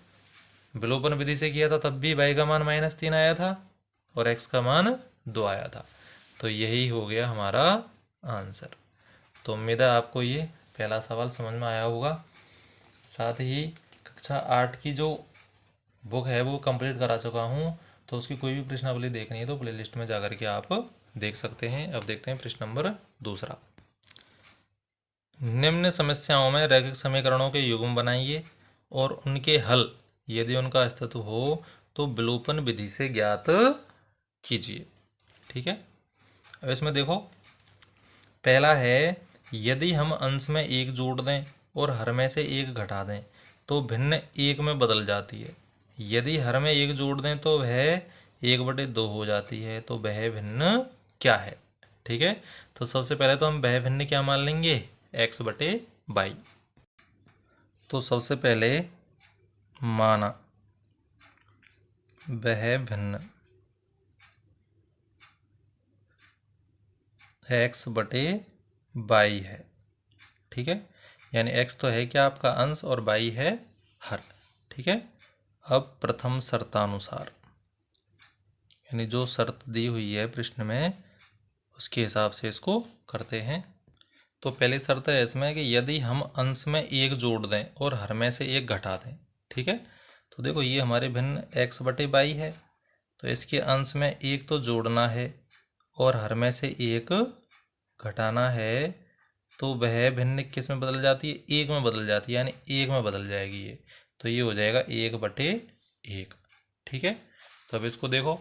विलोपन विधि से किया था तब भी बाई का मान -3 आया था और x का मान 2 आया था। तो यही हो गया हमारा आंसर। तो उम्मीद है आपको ये पहला सवाल समझ में आया होगा। साथ ही कक्षा 8 की जो बुक है वो कंप्लीट करा चुका हूँ, तो उसकी कोई भी प्रश्नावली देखनी है तो प्लेलिस्ट में जाकर के आप देख सकते हैं। अब देखते हैं प्रश्न नंबर 2। निम्न समस्याओं में रैखिक समीकरणों के युग्म बनाइए और उनके हल यदि उनका अस्तित्व हो तो विलोपन विधि से ज्ञात कीजिए। ठीक है, अब इसमें देखो पहला है यदि हम अंश में एक जोड़ दें और हर में से एक घटा दें तो भिन्न एक में बदल जाती है। यदि हर में एक जोड़ दें तो वह 1/2 हो जाती है, तो वह भिन्न क्या है। ठीक है, तो सबसे पहले तो हम वह भिन्न क्या मान लेंगे x/y। तो सबसे पहले माना वह भिन्न x/y है। ठीक है, यानी x तो है क्या आपका अंश और y है हर। ठीक है, अब प्रथम शर्तानुसार यानी जो शर्त दी हुई है प्रश्न में उसके हिसाब से इसको करते हैं। तो पहली शर्त है इसमें कि यदि हम अंश में एक जोड़ दें और हर में से एक घटा दें। ठीक है, तो देखो ये हमारे भिन्न x/y है, तो इसके अंश में एक तो जोड़ना है और हर में से एक घटाना है, तो वह भिन्न किस में बदल जाती है एक में बदल जाती है, यानी एक में बदल जाएगी ये। तो ये हो जाएगा 1/1। ठीक है, तो अब इसको देखो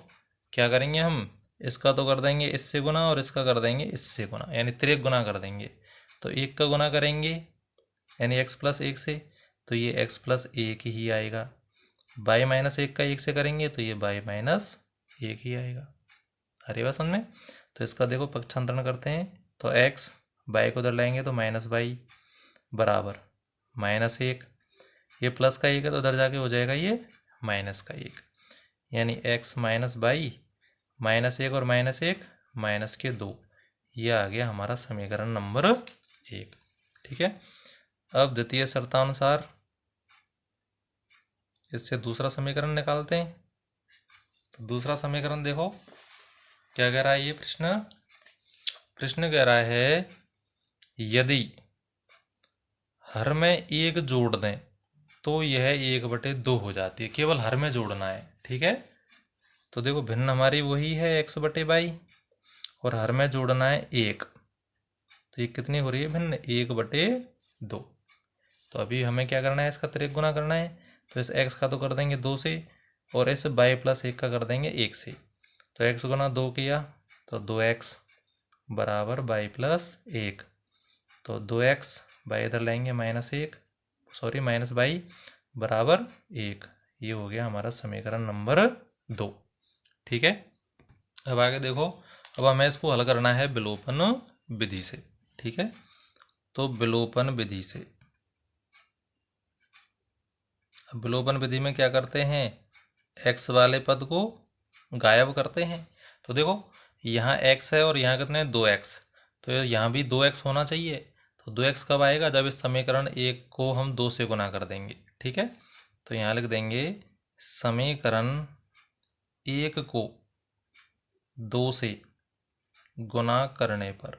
क्या करेंगे हम, इसका तो कर देंगे इससे गुना और इसका कर देंगे इससे गुना, यानी तिर्यक गुना कर देंगे। तो एक का गुना करेंगे यानी x+1 से, तो ये x+1 ही आएगा। y-1 का 1 से करेंगे तो ये y-1 ही आएगा। अरे बात समझ में। तो इसका देखो पक्षांतरण करते हैं, तो x y को उधर लाएंगे तो -y बराबर -1। ये प्लस का 1 है तो उधर जाके हो जाएगा ये -1, यानी x माइनस बाई -1 और -1 -2। ये आ गया हमारा समीकरण नंबर 1। ठीक है, अब द्वितीय शर्तानुसार इससे दूसरा समीकरण निकालते हैं। तो दूसरा समीकरण देखो क्या कह रहा है ये प्रश्न कह रहा है यदि हर में एक जोड़ दें तो यह 1/2 हो जाती है। केवल हर में जोड़ना है। ठीक है, तो देखो भिन्न हमारी वही है x/y और हर में जोड़ना है 1, तो ये कितनी हो रही है भिन्न 1/2। तो अभी हमें क्या करना है इसका तिर्यक गुना करना है, तो इस x का तो कर देंगे 2 से और इस y+1 का कर देंगे 1 से। तो x गुना 2 किया तो 2x बराबर y+1, तो 2x y इधर लाएंगे -y बराबर 1। ये हो गया हमारा समीकरण नंबर 2। ठीक है, अब आगे देखो, अब हमें इसको हल करना है विलोपन विधि से। ठीक है, तो विलोपन विधि से, विलोपन विधि में क्या करते हैं x वाले पद को गायब करते हैं। तो देखो यहाँ x है और यहाँ कितने 2x, तो यहाँ भी 2x होना चाहिए। तो 2x कब आएगा, जब इस समीकरण 1 को हम 2 से गुना कर देंगे। ठीक है, तो यहाँ लिख देंगे समीकरण 1 को 2 से गुना करने पर।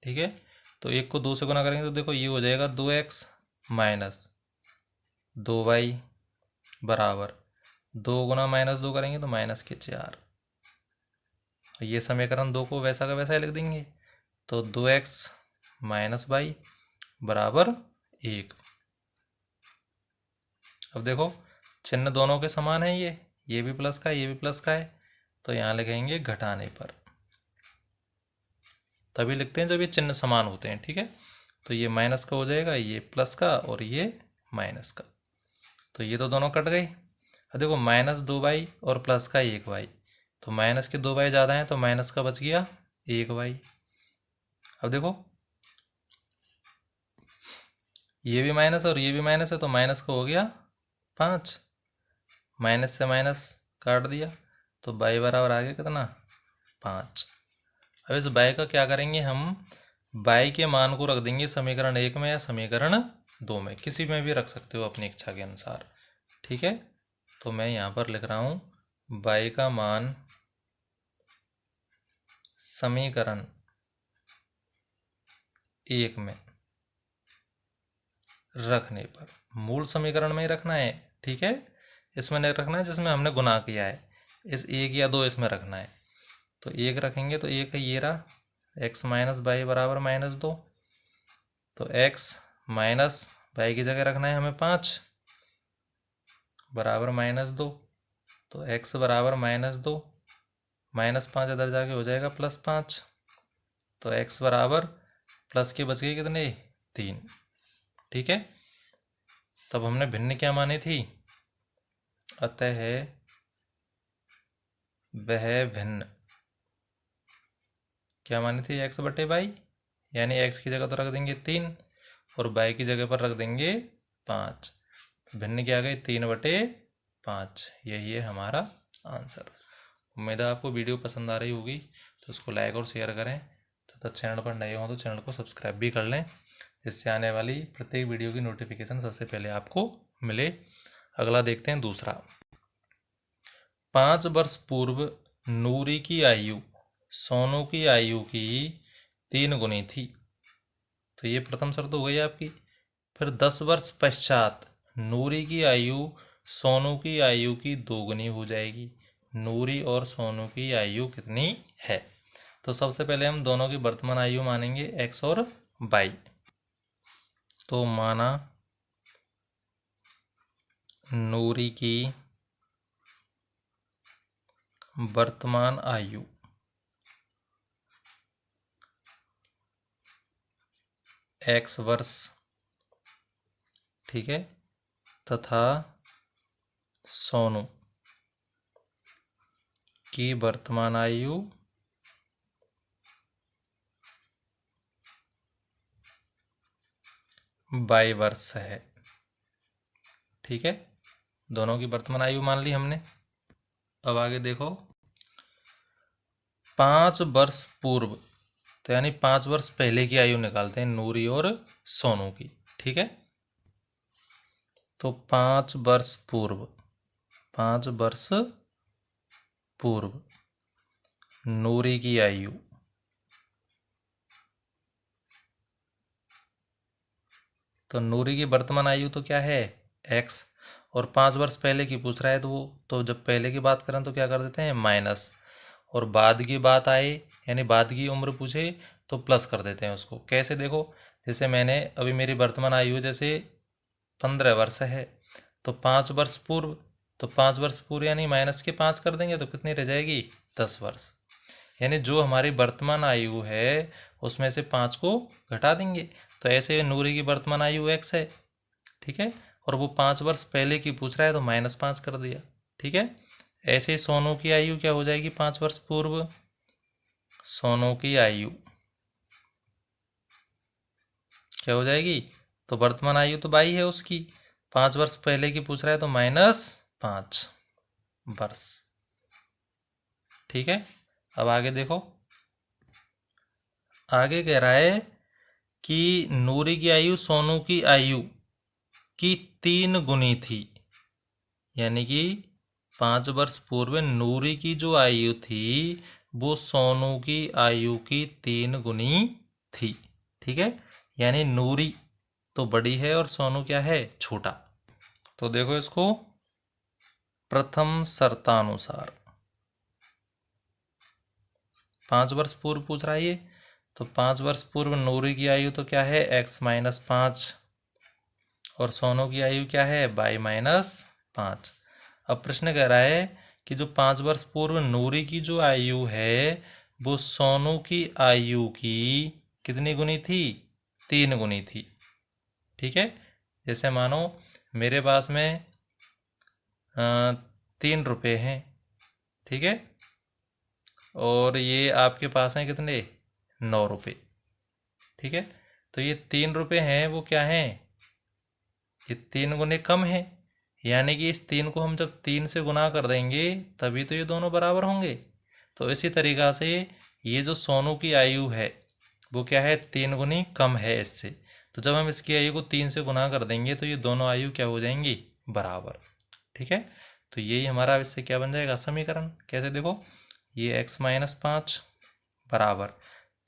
ठीक है, तो 1 को 2 से गुना करेंगे तो देखो ये हो जाएगा 2x माइनस 2y बराबर 2 गुना -2 करेंगे तो -4। ये समीकरण 2 को वैसा का वैसा ही लिख देंगे, तो 2x माइनस y बराबर 1। अब देखो चिन्ह दोनों के समान है, ये भी प्लस का है ये भी प्लस का है, तो यहाँ लिखेंगे घटाने पर। तभी लिखते हैं जब ये चिन्ह समान होते हैं। ठीक है, तो ये माइनस का हो जाएगा, ये प्लस का और ये माइनस का। तो ये तो दोनों कट गए। अब देखो -2y और प्लस का 1y, तो माइनस के 2y ज़्यादा हैं तो माइनस का बच गया 1y। अब देखो ये भी माइनस और ये भी माइनस है, तो माइनस का हो गया 5, माइनस से माइनस काट दिया तो y बराबर आ गया कितना 5। अब इस y का क्या करेंगे हम, y के मान को रख देंगे समीकरण 1 में या समीकरण 2 में, किसी में भी रख सकते हो अपनी इच्छा के अनुसार। ठीक है, तो मैं यहाँ पर लिख रहा हूँ y का मान समीकरण 1 में रखने पर, मूल समीकरण में ही रखना है। ठीक है, इसमें नहीं रखना है जिसमें हमने गुणा किया है, इस 1 या 2 इसमें रखना है। तो 1 रखेंगे तो 1 ये रहा, x माइनस वाई बराबर -2। तो x माइनस वाई की जगह रखना है हमें 5 बराबर -2। तो x बराबर -2, -5 इधर जाके हो जाएगा +5। तो x बराबर प्लस के बच गए कितने 3। ठीक है, तब हमने भिन्न क्या मानी थी, अतः वह भिन्न क्या मानी थी x बटे वाई, यानी x की जगह तो रख देंगे 3 और y की जगह पर रख देंगे 5। भिन्न क्या आ गई 3/5। यही है हमारा आंसर। उम्मीद है आपको वीडियो पसंद आ रही होगी, तो उसको लाइक और शेयर करें तथा चैनल पर नए हो तो चैनल को सब्सक्राइब भी कर लें, जिससे आने वाली प्रत्येक वीडियो की नोटिफिकेशन सबसे पहले आपको मिले। अगला देखते हैं दूसरा। 5 वर्ष पूर्व नूरी की आयु सोनू की आयु की 3 गुनी थी। तो ये प्रथम शर्त हो गई आपकी। फिर 10 वर्ष पश्चात नूरी की आयु सोनू की आयु की 2 गुनी हो जाएगी। नूरी और सोनू की आयु कितनी है, तो सबसे पहले हम दोनों की वर्तमान आयु मानेंगे x और y। तो माना नूरी की वर्तमान आयु x वर्ष, ठीक है, तथा सोनू की वर्तमान आयु y वर्ष है। ठीक है, दोनों की वर्तमान आयु मान ली हमने। अब आगे देखो, 5 वर्ष पूर्व, तो यानी 5 वर्ष पहले की आयु निकालते हैं नूरी और सोनू की। ठीक है, तो 5 वर्ष पूर्व, 5 वर्ष पूर्व नूरी की आयु तो नूरी की वर्तमान आयु तो क्या है x, और 5 वर्ष पहले की पूछ रहा है तो वो, तो जब पहले की बात करें तो क्या कर देते हैं माइनस, और बाद की बात आए यानी बाद की उम्र पूछे तो प्लस कर देते हैं उसको। कैसे देखो, जैसे मैंने अभी मेरी वर्तमान आयु जैसे 15 वर्ष है, तो 5 वर्ष पूर्व, तो 5 वर्ष पूर्व यानी माइनस के 5 कर देंगे तो कितनी रह जाएगी 10 वर्ष। यानी जो हमारी वर्तमान आयु है उसमें से 5 को घटा देंगे। तो ऐसे नूरी की वर्तमान आयु x है, ठीक है, और वो 5 वर्ष पहले की पूछ रहा है तो -5 कर दिया। ठीक है, ऐसे सोनू की आयु क्या हो जाएगी 5 वर्ष पूर्व, सोनू की आयु क्या हो जाएगी, तो वर्तमान आयु तो 22 है उसकी, 5 वर्ष पहले की पूछ रहा है तो -5 वर्ष। ठीक है, अब आगे देखो, आगे कह रहा है कि नूरी की आयु सोनू की आयु की 3 गुनी थी, यानी कि 5 वर्ष पूर्व नूरी की जो आयु थी वो सोनू की आयु की 3 गुनी थी। ठीक है, यानी नूरी तो बड़ी है और सोनू क्या है छोटा। तो देखो इसको प्रथम शर्तानुसार 5 वर्ष पूर्व पूछ रहा है ये, तो 5 वर्ष पूर्व नूरी की आयु तो क्या है x-5 और सोनू की आयु क्या है y-5। अब प्रश्न कह रहा है कि जो 5 वर्ष पूर्व नूरी की जो आयु है वो सोनू की आयु की कितनी गुनी थी 3 गुनी थी। ठीक है, जैसे मानो मेरे पास में 3 रुपये हैं, ठीक है, और ये आपके पास हैं कितने, 9 रुपये, ठीक है। तो ये 3 रुपये हैं, वो क्या हैं, ये 3 गुने कम है, यानी कि इस 3 को हम जब 3 से गुना कर देंगे तभी तो ये दोनों बराबर होंगे। तो इसी तरीक़ा से ये जो सोनू की आयु है वो क्या है, 3 गुनी कम है इससे। तो जब हम इसकी आयु को 3 से गुना कर देंगे तो ये दोनों आयु क्या हो जाएंगी, बराबर, ठीक है। तो यही हमारा इससे क्या बन जाएगा, समीकरण। कैसे, देखो, ये x-5 बराबर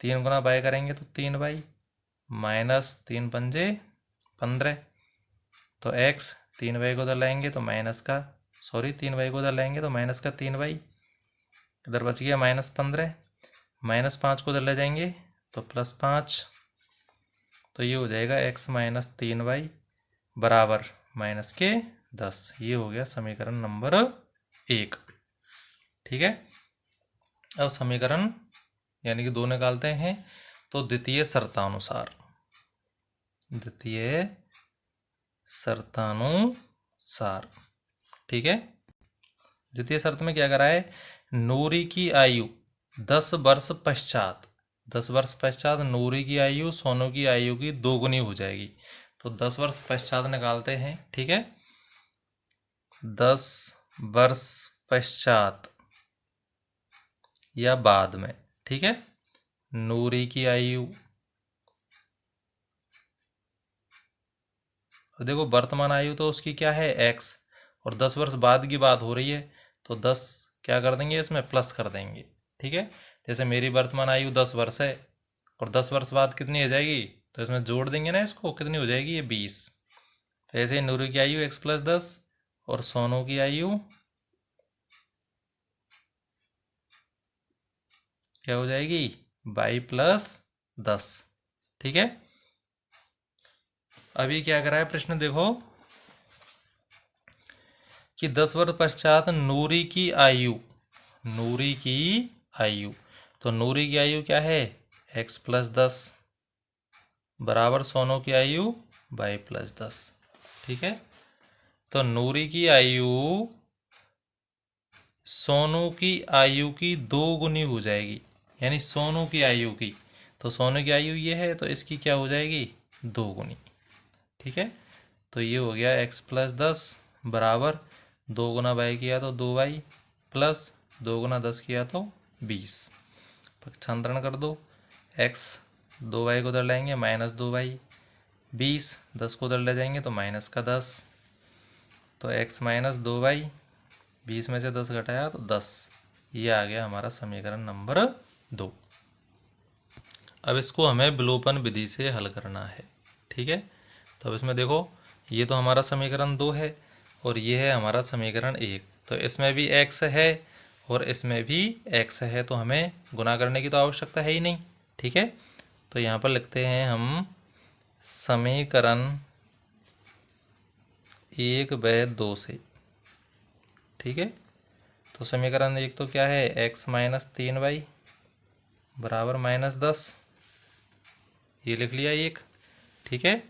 3 गुना y करेंगे तो 3y माइनस 3×5 = 15। तो x 3y को उधर लाएंगे तो तीन वाई को उधर लाएंगे तो -3y, इधर बच गया -15, -5 को उधर ले जाएंगे तो +5। तो ये हो जाएगा x-3y बराबर -10। ये हो गया समीकरण नंबर 1, ठीक है। अब समीकरण यानी कि 2 निकालते हैं। तो द्वितीय शर्तानुसार, ठीक है। द्वितीय शर्त में क्या करा है, नूरी की आयु 10 वर्ष पश्चात नूरी की आयु सोनू की आयु की 2 गुनी हो जाएगी। तो 10 वर्ष पश्चात निकालते हैं, ठीक है। 10 वर्ष पश्चात या बाद में, ठीक है, नूरी की आयु, और देखो वर्तमान आयु तो उसकी क्या है, x, और 10 वर्ष बाद की बात हो रही है तो 10 क्या कर देंगे, इसमें प्लस कर देंगे, ठीक है। जैसे मेरी वर्तमान आयु 10 वर्ष है और 10 वर्ष बाद कितनी हो जाएगी, तो इसमें जोड़ देंगे ना इसको, कितनी हो जाएगी, ये 20। तो ऐसे नूरी की आयु x + 10 और सोनू की आयु क्या हो जाएगी, y + 10, ठीक है। अभी क्या करा है प्रश्न, देखो कि 10 वर्ष पश्चात नूरी की आयु, तो नूरी की आयु क्या है, x + 10 बराबर सोनू की आयु y + 10, ठीक है। तो नूरी की आयु सोनू की आयु की 2 गुनी हो जाएगी, यानी सोनू की आयु की। तो सोनू की आयु ये है तो इसकी क्या हो जाएगी, 2 गुनी, ठीक है। तो ये हो गया x + 10 बराबर 2 गुना y किया तो 2y प्लस 2 गुना 10 किया तो 20। पक्षांतरण कर दो, x 2y को उधर लाएंगे -2y, 20 10 को उधर ले जाएंगे तो -10। तो x - 2y, 20 में से 10 घटाया तो 10। ये आ गया हमारा समीकरण नंबर 2। अब इसको हमें विलोपन विधि से हल करना है, ठीक है। तो अब इसमें देखो, ये तो हमारा समीकरण 2 है और ये है हमारा समीकरण 1। तो इसमें भी x है और इसमें भी x है, तो हमें गुना करने की तो आवश्यकता है ही नहीं, ठीक है। तो यहाँ पर लिखते हैं हम समीकरण 1 व 2 से, ठीक है। तो समीकरण 1 तो क्या है, x - 3y बराबर -10, ये लिख लिया 1, ठीक है।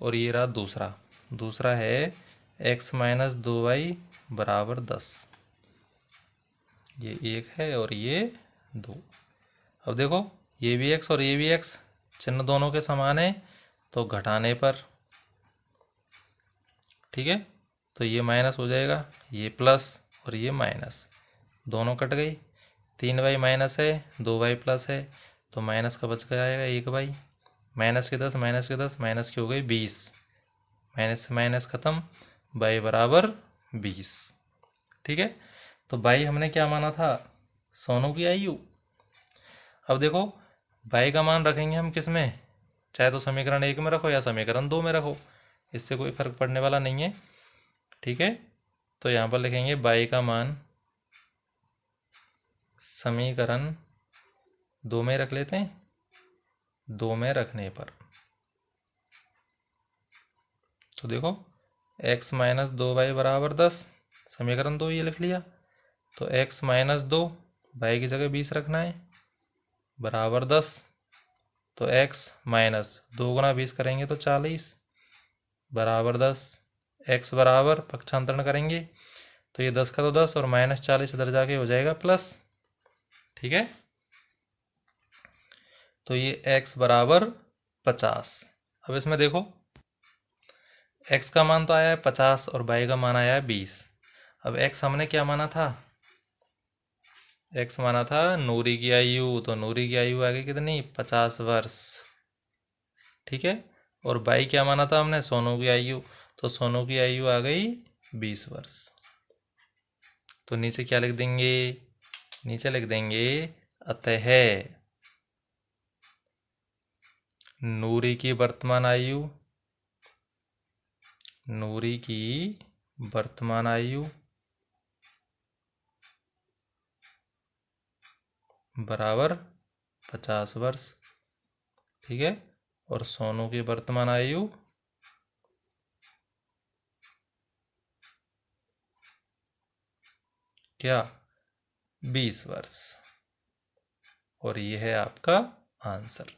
और ये रहा दूसरा है x - 2y बराबर 10, ये 1 है और ये 2। अब देखो, ये भी x और ये भी x, चिन्ह दोनों के समान है तो घटाने पर, ठीक है, तो ये माइनस हो जाएगा, ये प्लस और ये माइनस, दोनों कट गई। 3y माइनस है, 2y प्लस है, तो माइनस का बच जाएगा 1y, माइनस के 10 माइनस की हो गई 20, माइनस से माइनस खत्म, y बराबर 20, ठीक है। तो y हमने क्या माना था, सोनू की आयु। अब देखो, y का मान रखेंगे हम किस में, चाहे तो समीकरण 1 में रखो या समीकरण 2 में रखो, इससे कोई फर्क पड़ने वाला नहीं है, ठीक है। तो यहाँ पर लिखेंगे y का मान समीकरण 2 में रख लेते हैं, 2 में रखने पर तो देखो x - 2y बराबर 10, समीकरण 2 ये लिख लिया। तो x - 2, y की जगह 20 रखना है, बराबर 10। तो x - 2 गुना 20 करेंगे तो 40, बराबर 10, x बराबर पक्षांतरण करेंगे तो ये 10 का तो 10 और -40 इधर जाके हो जाएगा प्लस। ठीक है, तो ये x बराबर 50। अब इसमें देखो x का मान तो आया है 50 और y का मान आया है 20। अब x हमने क्या माना था, x माना था नूरी की आयु, तो नूरी की आयु आ गई कितनी, 50 वर्ष। ठीक है, और y क्या माना था हमने, सोनू की आयु, तो सोनू की आयु आ गई 20 वर्ष। तो नीचे क्या लिख देंगे, नीचे लिख देंगे अतः नूरी की वर्तमान आयु, नूरी की वर्तमान आयु बराबर 50 वर्ष। ठीक है, और सोनू की वर्तमान आयु क्या, 20 वर्ष। और ये है आपका आंसर।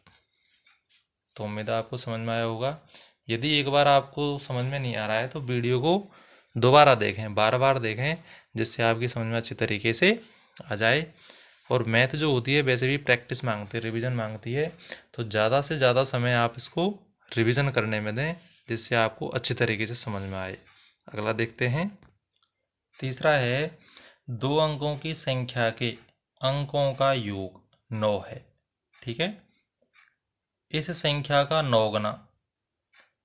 तो उम्मीद है आपको समझ में आया होगा। यदि एक बार आपको समझ में नहीं आ रहा है तो वीडियो को दोबारा देखें, बार बार देखें, जिससे आपकी समझ में अच्छी तरीके से आ जाए। और मैथ जो होती है वैसे भी प्रैक्टिस मांगती है, रिवीजन मांगती है, तो ज़्यादा से ज़्यादा समय आप इसको रिवीजन करने में दें, जिससे आपको अच्छी तरीके से समझ में आए। अगला देखते हैं। तीसरा है 2 अंकों की संख्या के अंकों का योग 9 है। ठीक है, इस संख्या का 9 गुना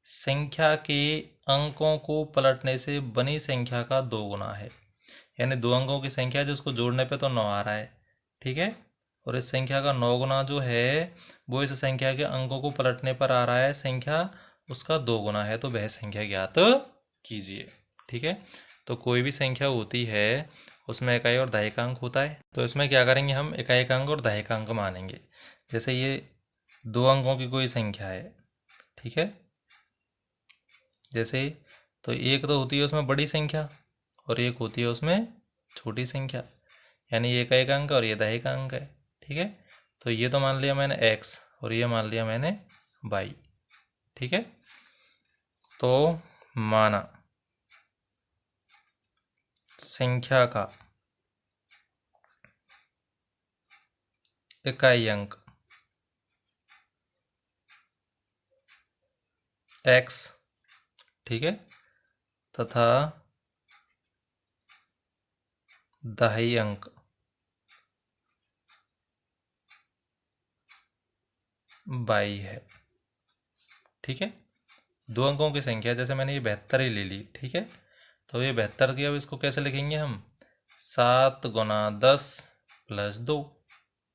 संख्या के अंकों को पलटने से बनी संख्या का 2 गुना है। यानी 2 अंकों की संख्या है जिसको जोड़ने पे तो 9 आ रहा है। ठीक है, और इस संख्या का 9 गुना जो है वो इस संख्या के अंकों को पलटने पर आ रहा है संख्या उसका 2 गुना है, तो वह संख्या ज्ञात कीजिए। ठीक है, तो कोई भी संख्या होती है उसमें इकाई और दहाइकांक होता है, तो इसमें क्या करेंगे हम, इकाइकांक और दहाइकांक मानेंगे। जैसे ये 2 अंकों की कोई संख्या है, ठीक है, जैसे तो एक तो होती है उसमें बड़ी संख्या और एक होती है उसमें छोटी संख्या, यानी ये इकाइकांक और ये दहाइकांक है। ठीक है, तो ये तो मान लिया मैंने x और ये मान लिया मैंने y। ठीक है, तो माना संख्या का इकाई अंक x, ठीक है, तथा दहाई अंक y है। ठीक है, 2 अंकों की संख्या, जैसे मैंने ये 72 ही ले ली। ठीक है, तो ये 72 की अब इसको कैसे लिखेंगे हम, 7 गुना 10 प्लस 2,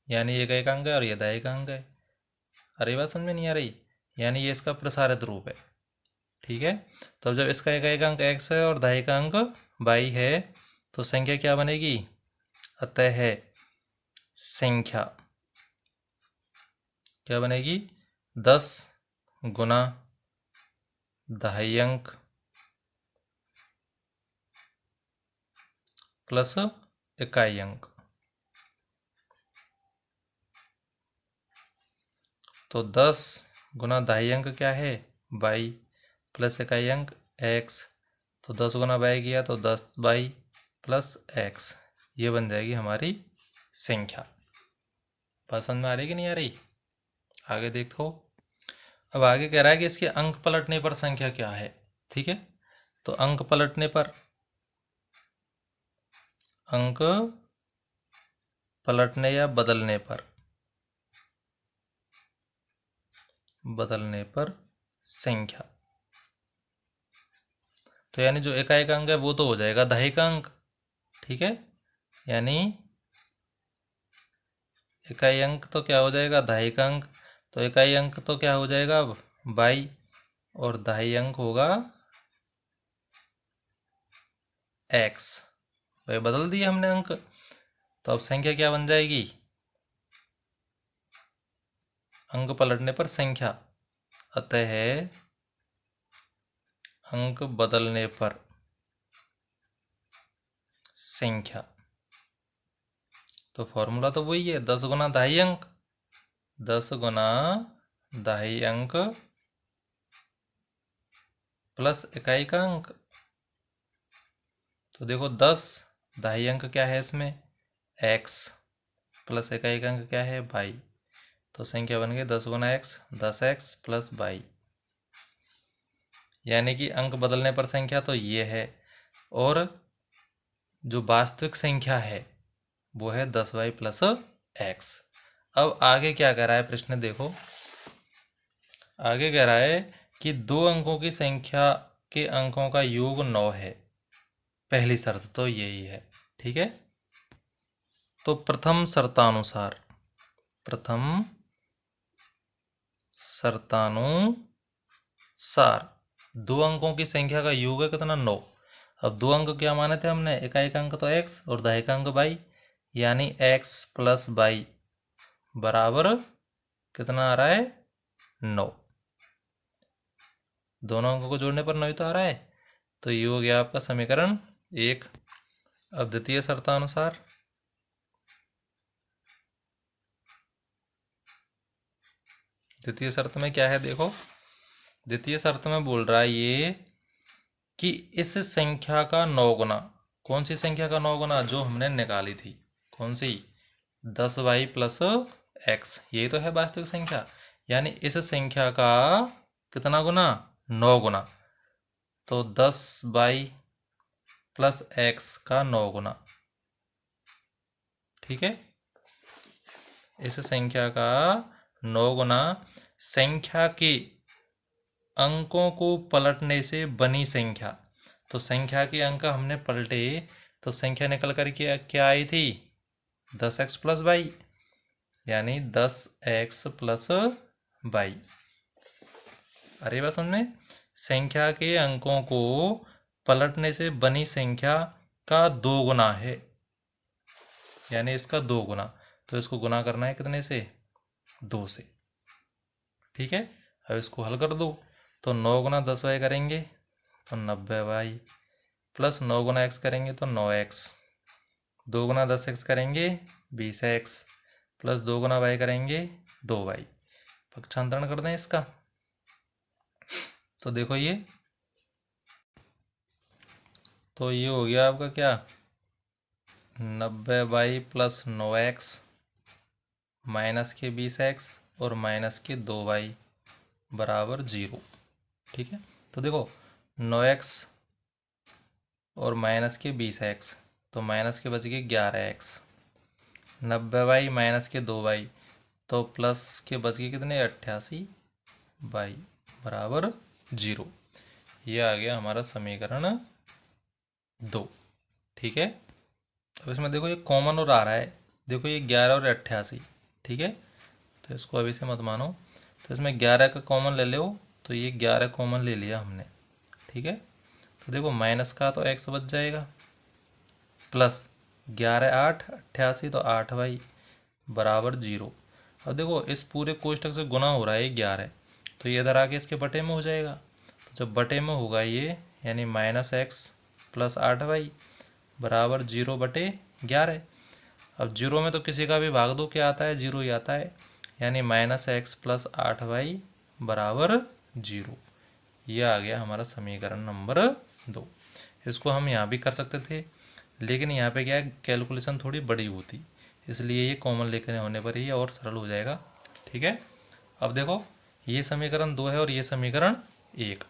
यानी ये इकाइकांक है और ये दहाइकांक है। अरे बात समझ में नहीं आ रही, यानी ये इसका प्रसारित रूप है। ठीक है, तो जब इसका इकाइकांक x है और दहाइकांक y है तो संख्या क्या बनेगी, अतः संख्या क्या बनेगी, 10 गुना दहाई अंक प्लस इकाई अंक। तो 10 गुना दहाई अंक क्या है, y, प्लस इकाई अंक x, तो 10 गुना y किया तो 10y प्लस x, ये बन जाएगी हमारी संख्या। पसंद में आ रही कि नहीं आ रही, आगे देखो। अब आगे कह रहा है कि इसके अंक पलटने पर संख्या क्या है। ठीक है, तो अंक पलटने पर, अंक पलटने या बदलने पर, बदलने पर संख्या, तो यानी जो इकाई अंक है वो तो हो जाएगा दहाइकांक। ठीक है, यानी इकाई अंक तो क्या हो जाएगा, दहाइकांक, तो इकाई अंक तो क्या हो जाएगा अब y, और दहाई अंक होगा x। भाई बदल दिए हमने अंक, तो अब संख्या क्या बन जाएगी, अंक पलटने पर संख्या, अतः अंक बदलने पर संख्या। तो फॉर्मूला तो वही है, 10 गुना दहाई अंक, 10 गुना दहाई अंक प्लस इकाई का अंक। तो देखो 10 दहाई अंक क्या है इसमें x, प्लस इकाई का अंक क्या है y। तो संख्या बन गई 10 गुना x, 10x प्लस y। यानी कि अंक बदलने पर संख्या तो ये है, और जो वास्तविक संख्या है वो है 10y प्लस x। अब आगे क्या कह रहा है प्रश्न देखो, आगे कह रहा है कि दो अंकों की संख्या के अंकों का योग 9 है। पहली शर्त तो यही है, ठीक है। तो प्रथम शर्तानुसार दो अंकों की संख्या का योग है कितना 9। अब दो अंक क्या माने थे हमने, इकाई का अंक तो x और दहाई का अंक y, यानी x प्लस y बराबर कितना आ रहा है 9। दोनों अंकों को जोड़ने पर 9 ही तो आ रहा है। तो ये हो गया आपका समीकरण 1। अब द्वितीय शर्तानुसार द्वितीय शर्त में क्या है देखो, द्वितीय शर्त में बोल रहा है ये कि इस संख्या का 9 गुना, कौन सी संख्या का 9 गुना, जो हमने निकाली थी, कौन सी 10y प्लस x, यही तो है वास्तविक संख्या। यानी इस संख्या का कितना गुना 9 गुना, तो 10y प्लस x का 9 गुना, ठीक है। इस संख्या का 9 गुना संख्या के अंकों को पलटने से बनी संख्या। तो संख्या के अंक हमने पलटे तो संख्या निकल कर के क्या आई थी 10x प्लस वाई, यानी 10x प्लस वाई। अरे बात समझ में, संख्या के अंकों को पलटने से बनी संख्या का 2 गुना है, यानी इसका 2 गुना। तो इसको गुना करना है कितने से 2 से, ठीक है। अब इसको हल कर दो, तो 9 गुना 10y करेंगे तो 90y, प्लस 9 गुना x करेंगे तो 9x, 2 गुना 10x करेंगे 20x, प्लस 2 गुना y करेंगे 2y। पक्षांतरण कर दें इसका, तो देखो ये हो गया आपका क्या 90y प्लस 9x माइनस के 20x और माइनस के 2y बराबर 0, ठीक है। तो देखो 9x और माइनस के 20x, तो माइनस के बच गए 11x, 90y माइनस के 2y, तो प्लस के बच गए कितने 88y बराबर 0। ये आ गया हमारा समीकरण 2, ठीक है। अब इसमें देखो ये कॉमन और आ रहा है, देखो ये 11 और 88, ठीक है। तो इसको अभी से मत मानो, तो इसमें 11 का कॉमन ले लो, तो ये 11 कॉमन ले लिया हमने, ठीक है। तो देखो माइनस का तो x बच जाएगा, प्लस 11 8 88, तो 8y बराबर 0। अब देखो इस पूरे कोष्टक से गुना हो रहा है 11, तो ये इधर आके इसके बटे में हो जाएगा। तो जब बटे में होगा ये, यानी माइनस एक्स प्लस 8y बराबर 0 बटे 11। अब 0 में तो किसी का भी भाग दो क्या आता है 0 ही आता है, यानी माइनस एक्स प्लस 8y बराबर 0। यह आ गया हमारा समीकरण नंबर 2। इसको हम यहाँ भी कर सकते थे, लेकिन यहाँ पे क्या है कैलकुलेशन थोड़ी बड़ी होती, इसलिए ये कॉमन लेकर होने पर ही और सरल हो जाएगा, ठीक है। अब देखो ये समीकरण 2 है और ये समीकरण 1।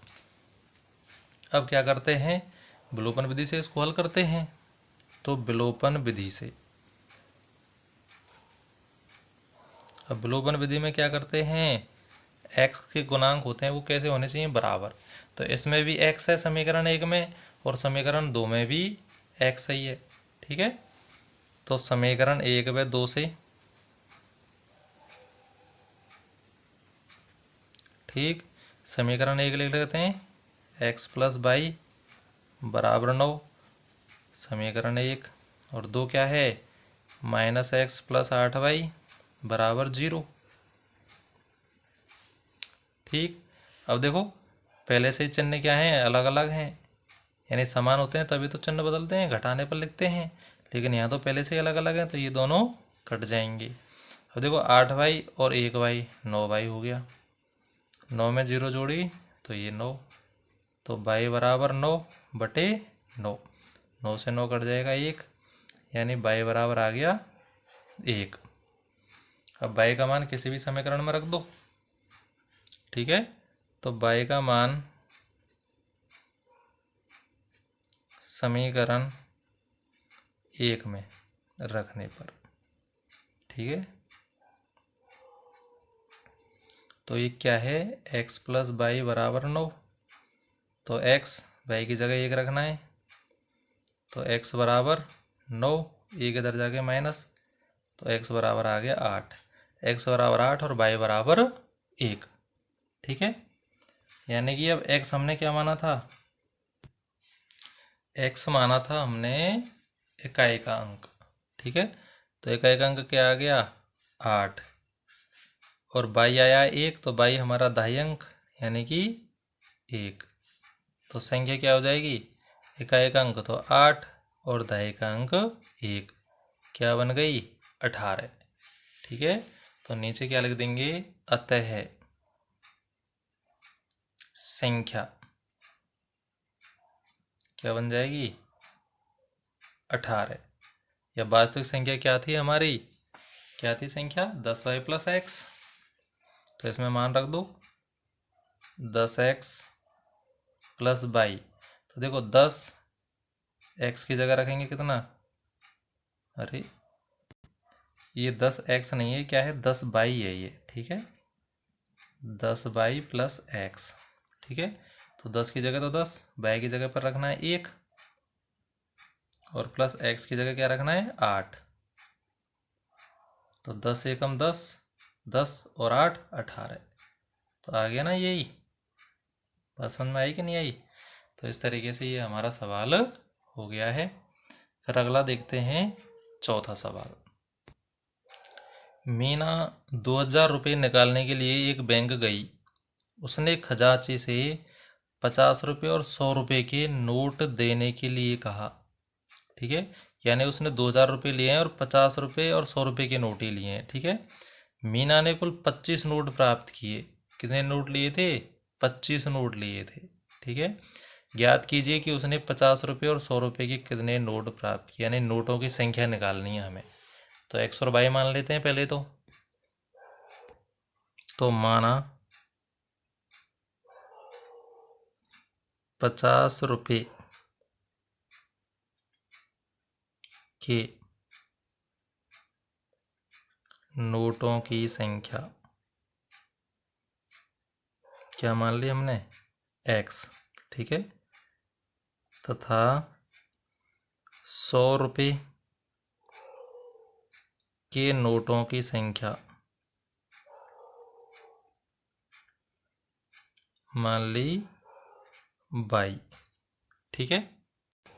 अब क्या करते हैं विलोपन विधि से इसको हल करते हैं। तो विलोपन विधि से, अब विलोपन विधि में क्या करते हैं, x के गुणांक होते हैं वो कैसे होने चाहिए बराबर। तो इसमें भी x है समीकरण 1 में, और समीकरण 2 में भी x ही है, ठीक है। तो समीकरण 1 व 2 से, ठीक, समीकरण 1 लिख लेते हैं x प्लस वाई बराबर 9, समीकरण 1, और 2 क्या है माइनस एक्स प्लस 8y बराबर 0, ठीक। अब देखो पहले से ही चिन्ह क्या हैं अलग अलग हैं, यानी समान होते हैं तभी तो चिन्ह बदलते हैं, घटाने पर लिखते हैं, लेकिन यहाँ तो पहले से ही अलग अलग हैं, तो ये दोनों कट जाएंगे। अब देखो 8y और 1y 9y हो गया, 9 में 0 जोड़ी तो ये 9, तो बाई बराबर 9/9, 9 से 9 कट जाएगा 1, यानी बाई बराबर आ गया 1। अब बाई का मान किसी भी समीकरण में रख दो, ठीक है। तो बाई का मान समीकरण 1 में रखने पर, ठीक है, तो ये क्या है, x प्लस बाई बराबर 9। तो x बाई की जगह 1 रखना है, तो x बराबर 9, 1 इधर जाके माइनस, तो x बराबर आ गया 8। x बराबर 8 और बाई बराबर 1, ठीक है। यानी कि अब x हमने क्या माना था, x माना था हमने इकाई का अंक, ठीक है। तो इकाई का अंक क्या आ गया, 8, और बाई आया 1, तो बाई हमारा दाई अंक यानी कि 1। तो संख्या क्या हो जाएगी, इकाई का अंक तो 8 और दाई का अंक 1, क्या बन गई, 18, ठीक है। तो नीचे क्या लिख देंगे, अतः संख्या क्या बन जाएगी, 18। या वास्तविक संख्या क्या थी हमारी, क्या थी संख्या, 10y प्लस एक्स। तो इसमें मान रख दो 10x प्लस बाई। तो देखो 10 x की जगह रखेंगे कितना, अरे ये 10x नहीं है, क्या है, 10 बाई है ये, ठीक है, 10 बाई प्लस एक्स, ठीक है। तो 10 की जगह तो 10, बाई की जगह पर रखना है 1, और प्लस एक्स की जगह क्या रखना है 8। तो 10 एकम 10, 10 और 8 18। तो आ गया ना यही, पसंद में आई कि नहीं आई। तो इस तरीके से ये हमारा सवाल हो गया है। फिर अगला देखते हैं, चौथा सवाल। मीना 2000 रुपये निकालने के लिए एक बैंक गई। उसने खजांची से 50 रुपये और 100 रुपये के नोट देने के लिए कहा, ठीक है। यानी उसने 2000 रुपये लिए हैं और 50 रुपये और 100 रुपये के नोट ही लिए हैं, ठीक है। मीना ने कुल 25 नोट प्राप्त किए। कितने नोट लिए थे, 25 नोट लिए थे, ठीक है। ज्ञात कीजिए कि उसने 50 रुपये और 100 रुपये के कितने नोट प्राप्त किए, यानी नोटों की संख्या निकालनी है हमें। तो एक्स और बाई मान लेते हैं पहले तो माना 50 रुपये के नोटों की संख्या क्या मान ली हमने, x, ठीक है, तथा 100 रुपये के नोटों की संख्या मान ली बाई, ठीक है।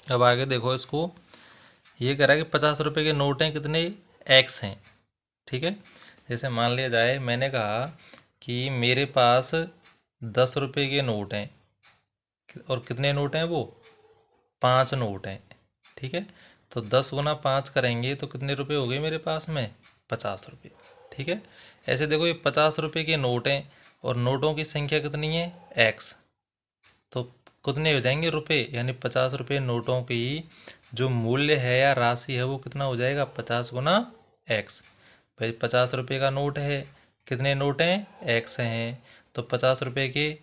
अब आगे देखो इसको, ये कह रहा है कि 50 रुपये के नोट हैं कितने, x हैं, ठीक है। जैसे मान लिया जाए मैंने कहा कि मेरे पास 10 रुपये के नोट हैं, और कितने नोट हैं वो, 5 नोट हैं, ठीक है। तो 10 गुना 5 करेंगे तो कितने रुपए हो गए मेरे पास में, 50 रुपये, ठीक है। ऐसे देखो ये 50 रुपये के नोट हैं और नोटों की संख्या कितनी है, x। तो कितने हो जाएंगे रुपए, यानी 50 रुपये नोटों की जो मूल्य है या राशि है वो कितना हो जाएगा, 50 गुना x। भाई 50 रुपये का नोट है, कितने नोट हैं, x हैं, तो 50 रुपये के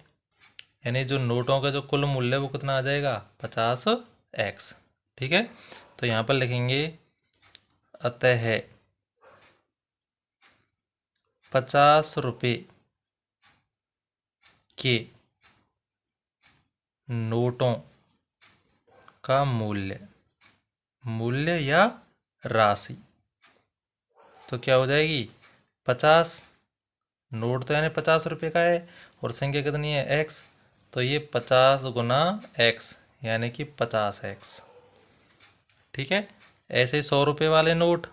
यानी जो नोटों का जो कुल मूल्य है वो कितना आ जाएगा, 50x, ठीक है। तो यहाँ पर लिखेंगे अतः 50 रुपये के नोटों का मूल्य, मूल्य या राशि, तो क्या हो जाएगी, 50, नोट तो यानी 50 रुपये का है और संख्या कितनी है, x। तो ये 50 गुना x यानी कि 50x, ठीक है। ऐसे ही 100 रुपये वाले नोट,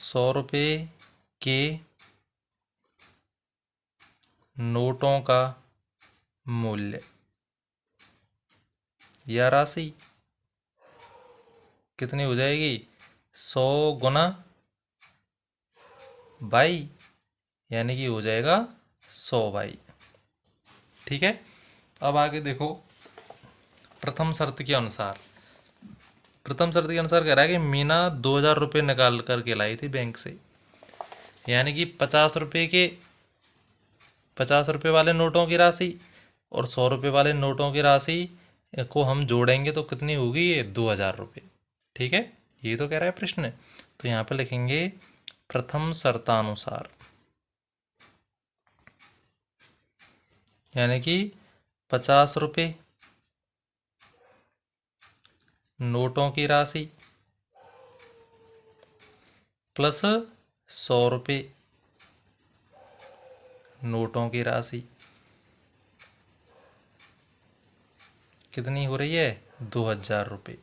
100 रुपये के नोटों का मूल्य या राशि कितनी हो जाएगी, 100 गुना बाई यानी कि हो जाएगा 100 बाई, ठीक है। अब आगे देखो, प्रथम शर्त के अनुसार, प्रथम शर्त के अनुसार कह रहा है कि मीना 2,000 रुपये निकाल करके लाई थी बैंक से, यानी कि 50 रुपये वाले नोटों की राशि और 100 रुपये वाले नोटों की राशि को हम जोड़ेंगे तो कितनी होगी, ये 2,000 रुपये। ठीक है, ये तो कह रहा है प्रश्न। तो यहाँ पे लिखेंगे प्रथम शर्तानुसार, यानी कि 50 रुपये नोटों की राशि प्लस 100 रुपये नोटों की राशि कितनी हो रही है, 2,000 रुपये।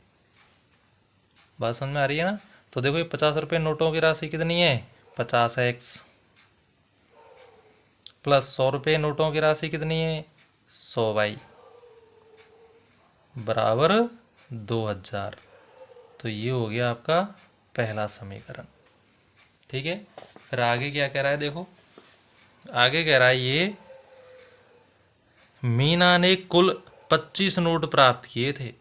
बात समझ में आ रही है ना। तो देखो ये 50 रुपये नोटों की राशि कितनी है, 50x, प्लस 100 रुपये नोटों की राशि कितनी है, 100y, बराबर 2,000। तो ये हो गया आपका पहला समीकरण। ठीक है, फिर आगे क्या कह रहा है, देखो आगे कह रहा है ये मीना ने कुल 25 नोट प्राप्त किए थे,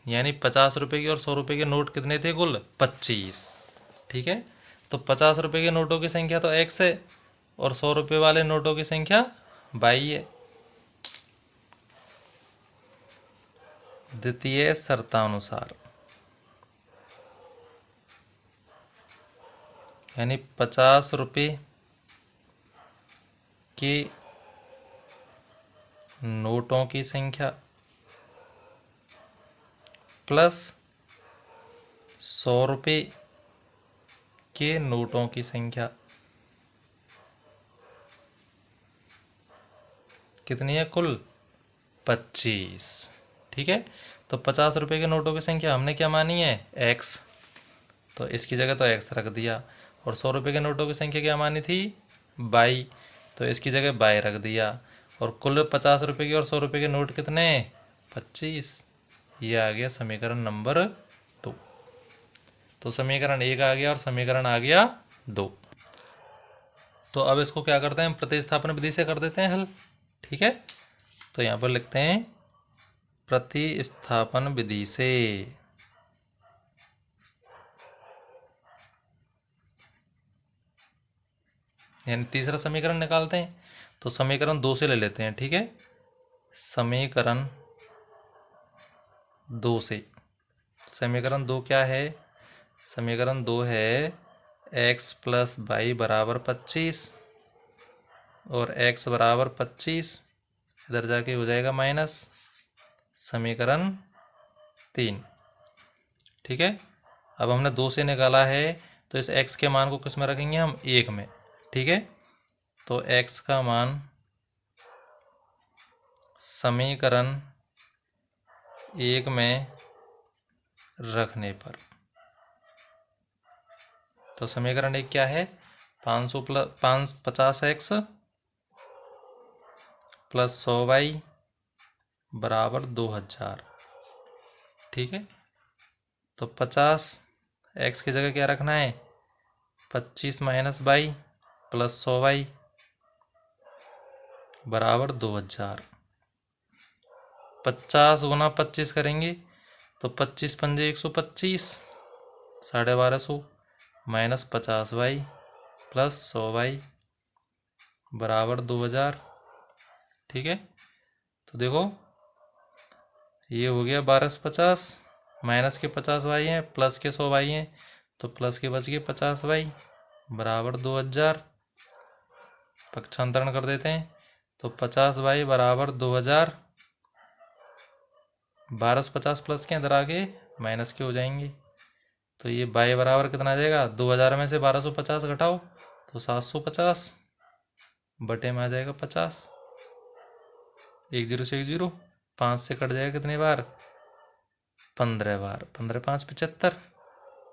यानी 50 रुपये के और 100 रुपये के नोट कितने थे, कुल 25। ठीक है, तो 50 रुपये के नोटों की संख्या तो x है और 100 रुपये वाले नोटों की संख्या y है। द्वितीय शर्तानुसार, यानी 50 रुपये के नोटों की संख्या प्लस 100 रुपये के नोटों की संख्या कितनी है, कुल 25। ठीक है, तो 50 रुपये के नोटों की संख्या हमने क्या मानी है, x, तो इसकी जगह तो x रख दिया। और 100 रुपये के नोटों की संख्या क्या मानी थी, y, तो इसकी जगह y रख दिया। और कुल 50 रुपये के और 100 रुपये के नोट कितने, 25। ये आ गया समीकरण नंबर 2। तो समीकरण 1 आ गया और समीकरण आ गया 2। तो अब इसको क्या करते हैं, प्रतिस्थापन विधि से कर देते हैं हल। ठीक है, तो यहाँ पर लिखते हैं प्रतिस्थापन विधि से, यानी तीसरा समीकरण निकालते हैं। तो समीकरण 2 से ले लेते हैं। ठीक है, समीकरण 2 से, समीकरण 2 क्या है, समीकरण 2 है x प्लस वाई बराबर 25 और x बराबर 25 इधर जाके हो जाएगा माइनस, समीकरण 3। ठीक है, अब हमने 2 से निकाला है तो इस x के मान को किस में रखेंगे हम, 1 में। ठीक है, तो x का मान समीकरण 1 में रखने पर, तो समीकरण 1 क्या है, 500 प्लस 50x प्लस 100y बराबर 2,000। ठीक है, तो 50x की जगह क्या रखना है, 25 माइनस y प्लस 100y बराबर 2,000। 50 गुना 25 करेंगे तो 25 पंजे 125, 1250 माइनस 50y प्लस 100y बराबर 2,000। ठीक है, तो देखो ये हो गया 1250, माइनस के 50y हैं प्लस के 100y हैं, तो प्लस के बच गए 50y बराबर 2,000। पक्षांतरण कर देते हैं तो 50y बराबर 2,000, 1250 प्लस के इधर आगे माइनस के हो जाएंगे। तो ये y बराबर कितना आ जाएगा, 2,000 में से 1250 घटाओ तो 750 बटे में आ जाएगा 50, 1 0 से 1 0, 5 से कट जाएगा कितनी बार, 15 बार, 15 5 75।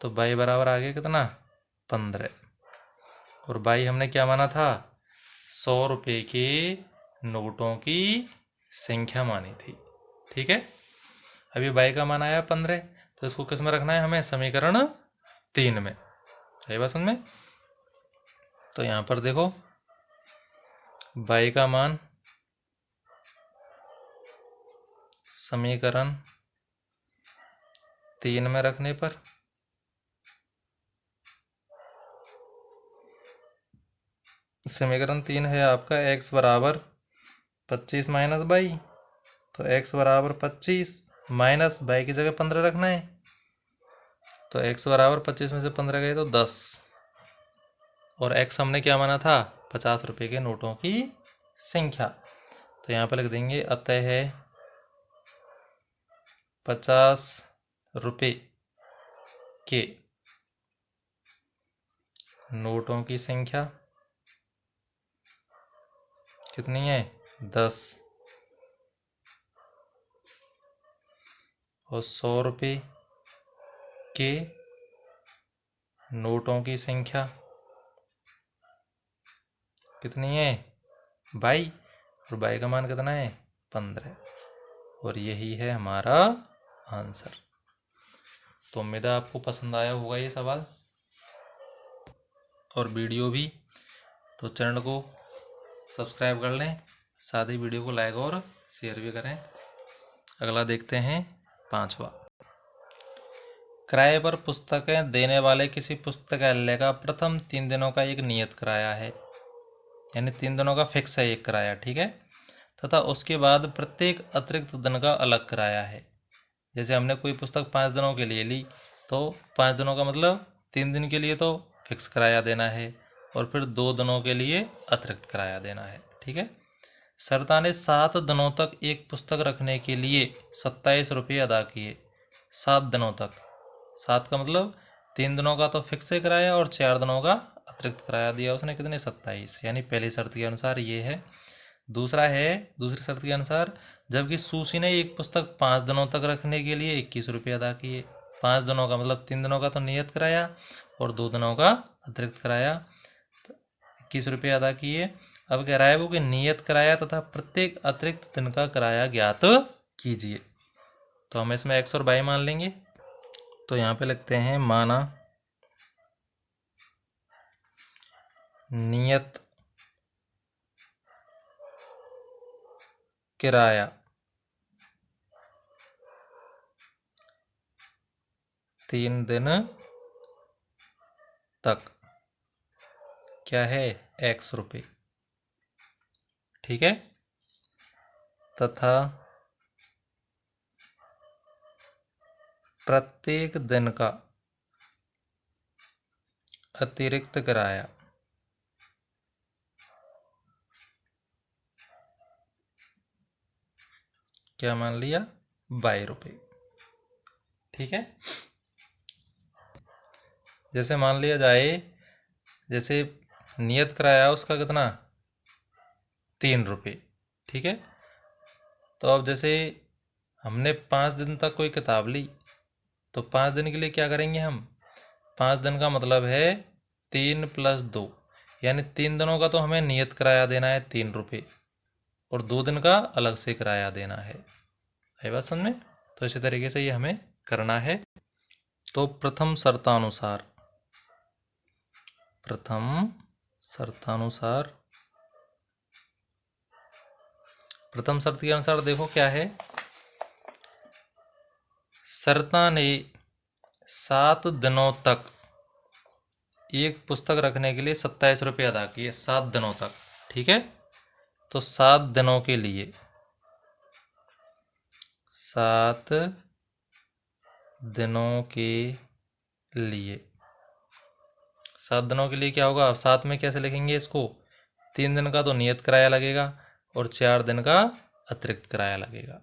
तो y बराबर आ गया कितना, 15। और y हमने क्या माना था, 100 रुपये के नोटों की संख्या मानी थी। ठीक है, अभी y का मान आया 15, तो इसको किस में रखना है हमें, समीकरण 3 में। है बात समझ में। तो यहाँ पर देखो y का मान समीकरण 3 में रखने पर समीकरण 3 है आपका x बराबर 25 माइनस बाई, तो x बराबर 25 माइनस बाई की जगह 15 रखना है, तो x बराबर 25 में से 15 गए तो 10, और x हमने क्या माना था 50 रुपये के नोटों की संख्या, तो यहाँ पर लिख देंगे अतः 50 रुपये के नोटों की संख्या कितनी है 10, और 100 रुपये के नोटों की संख्या कितनी है 22, और 22 का मान कितना है 15, और यही है हमारा आंसर। तो उम्मीद है आपको पसंद आया होगा ये सवाल और वीडियो भी, तो चैनल को सब्सक्राइब कर लें, साथ ही वीडियो को लाइक और शेयर भी करें। अगला देखते हैं 5वां। किराए पर पुस्तकें देने वाले किसी पुस्तकालय का प्रथम 3 दिनों का एक नियत किराया है, यानी 3 दिनों का फिक्स है एक किराया, ठीक है, तथा उसके बाद प्रत्येक अतिरिक्त दिन का अलग किराया है। जैसे हमने कोई पुस्तक 5 दिनों के लिए ली, तो 5 दिनों का मतलब 3 दिन के लिए तो फिक्स किराया देना है, और फिर 2 दिनों के लिए अतिरिक्त किराया देना है, ठीक है। सरता ने 7 दिनों तक एक पुस्तक रखने के लिए 27 रुपये अदा किए। 7 दिनों तक, 7 का मतलब 3 दिनों का तो फिक्स है किराया और 4 दिनों का अतिरिक्त किराया दिया उसने, कितने 27, यानी पहली शर्त के अनुसार ये है। दूसरा है, दूसरी शर्त के अनुसार जबकि सुशी ने एक पुस्तक 5 दिनों तक रखने के लिए 21 रुपये अदा किए। 5 दिनों का मतलब 3 दिनों का तो नियत किराया और 2 दिनों का अतिरिक्त किराया, 21 रुपये अदा किए। अब कह रहा है वो कि नियत किराया तथा प्रत्येक अतिरिक्त दिन का किराया ज्ञात कीजिए। तो हम इसमें x और y मान लेंगे, तो यहाँ पे लिखते हैं माना नियत किराया 3 दिन तक क्या है x रुपये, ठीक है, तथा प्रत्येक दिन का अतिरिक्त किराया क्या मान लिया 22 रुपये, ठीक है। जैसे मान लिया जाए, जैसे नियत किराया उसका कितना 3 रुपये, ठीक है, तो अब जैसे हमने 5 दिन तक कोई किताब ली, तो 5 दिन के लिए क्या करेंगे हम, 5 दिन का मतलब है 3 + 2, यानी 3 दिनों का तो हमें नियत किराया देना है 3 रुपये, और 2 दिन का अलग से किराया देना है। आई बात समझ में? तो इसी तरीके से ये हमें करना है। तो प्रथम शर्तानुसार प्रथम शर्त के अनुसार देखो क्या है, शर्ता ने 7 दिनों तक एक पुस्तक रखने के लिए 27 रुपये अदा किए, 7 दिनों तक, ठीक है। तो 7 दिनों के लिए 7 दिनों के लिए 7 दिनों के लिए क्या होगा, 7 में कैसे लिखेंगे इसको, 3 दिन का तो नियत किराया लगेगा और 4 दिन का अतिरिक्त किराया लगेगा,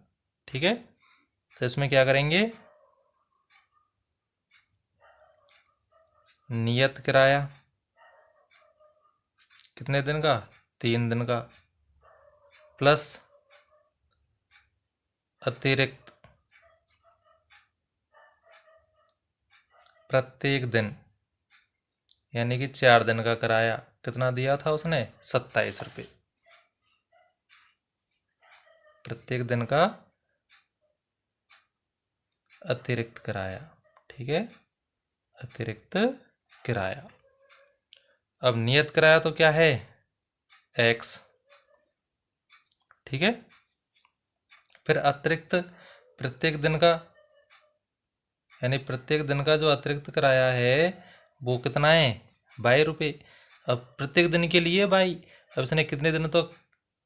ठीक है। तो इसमें क्या करेंगे, नियत किराया कितने दिन का 3 दिन का, प्लस अतिरिक्त प्रत्येक दिन, यानी कि 4 दिन का किराया कितना दिया था उसने 27 रुपये, प्रत्येक दिन का अतिरिक्त किराया, ठीक है, अतिरिक्त किराया। अब नियत किराया तो क्या है x, ठीक है, फिर अतिरिक्त प्रत्येक दिन का, यानी प्रत्येक दिन का जो अतिरिक्त किराया है वो कितना है, 22 रुपये। अब प्रत्येक दिन के लिए भाई, अब इसने कितने दिन तो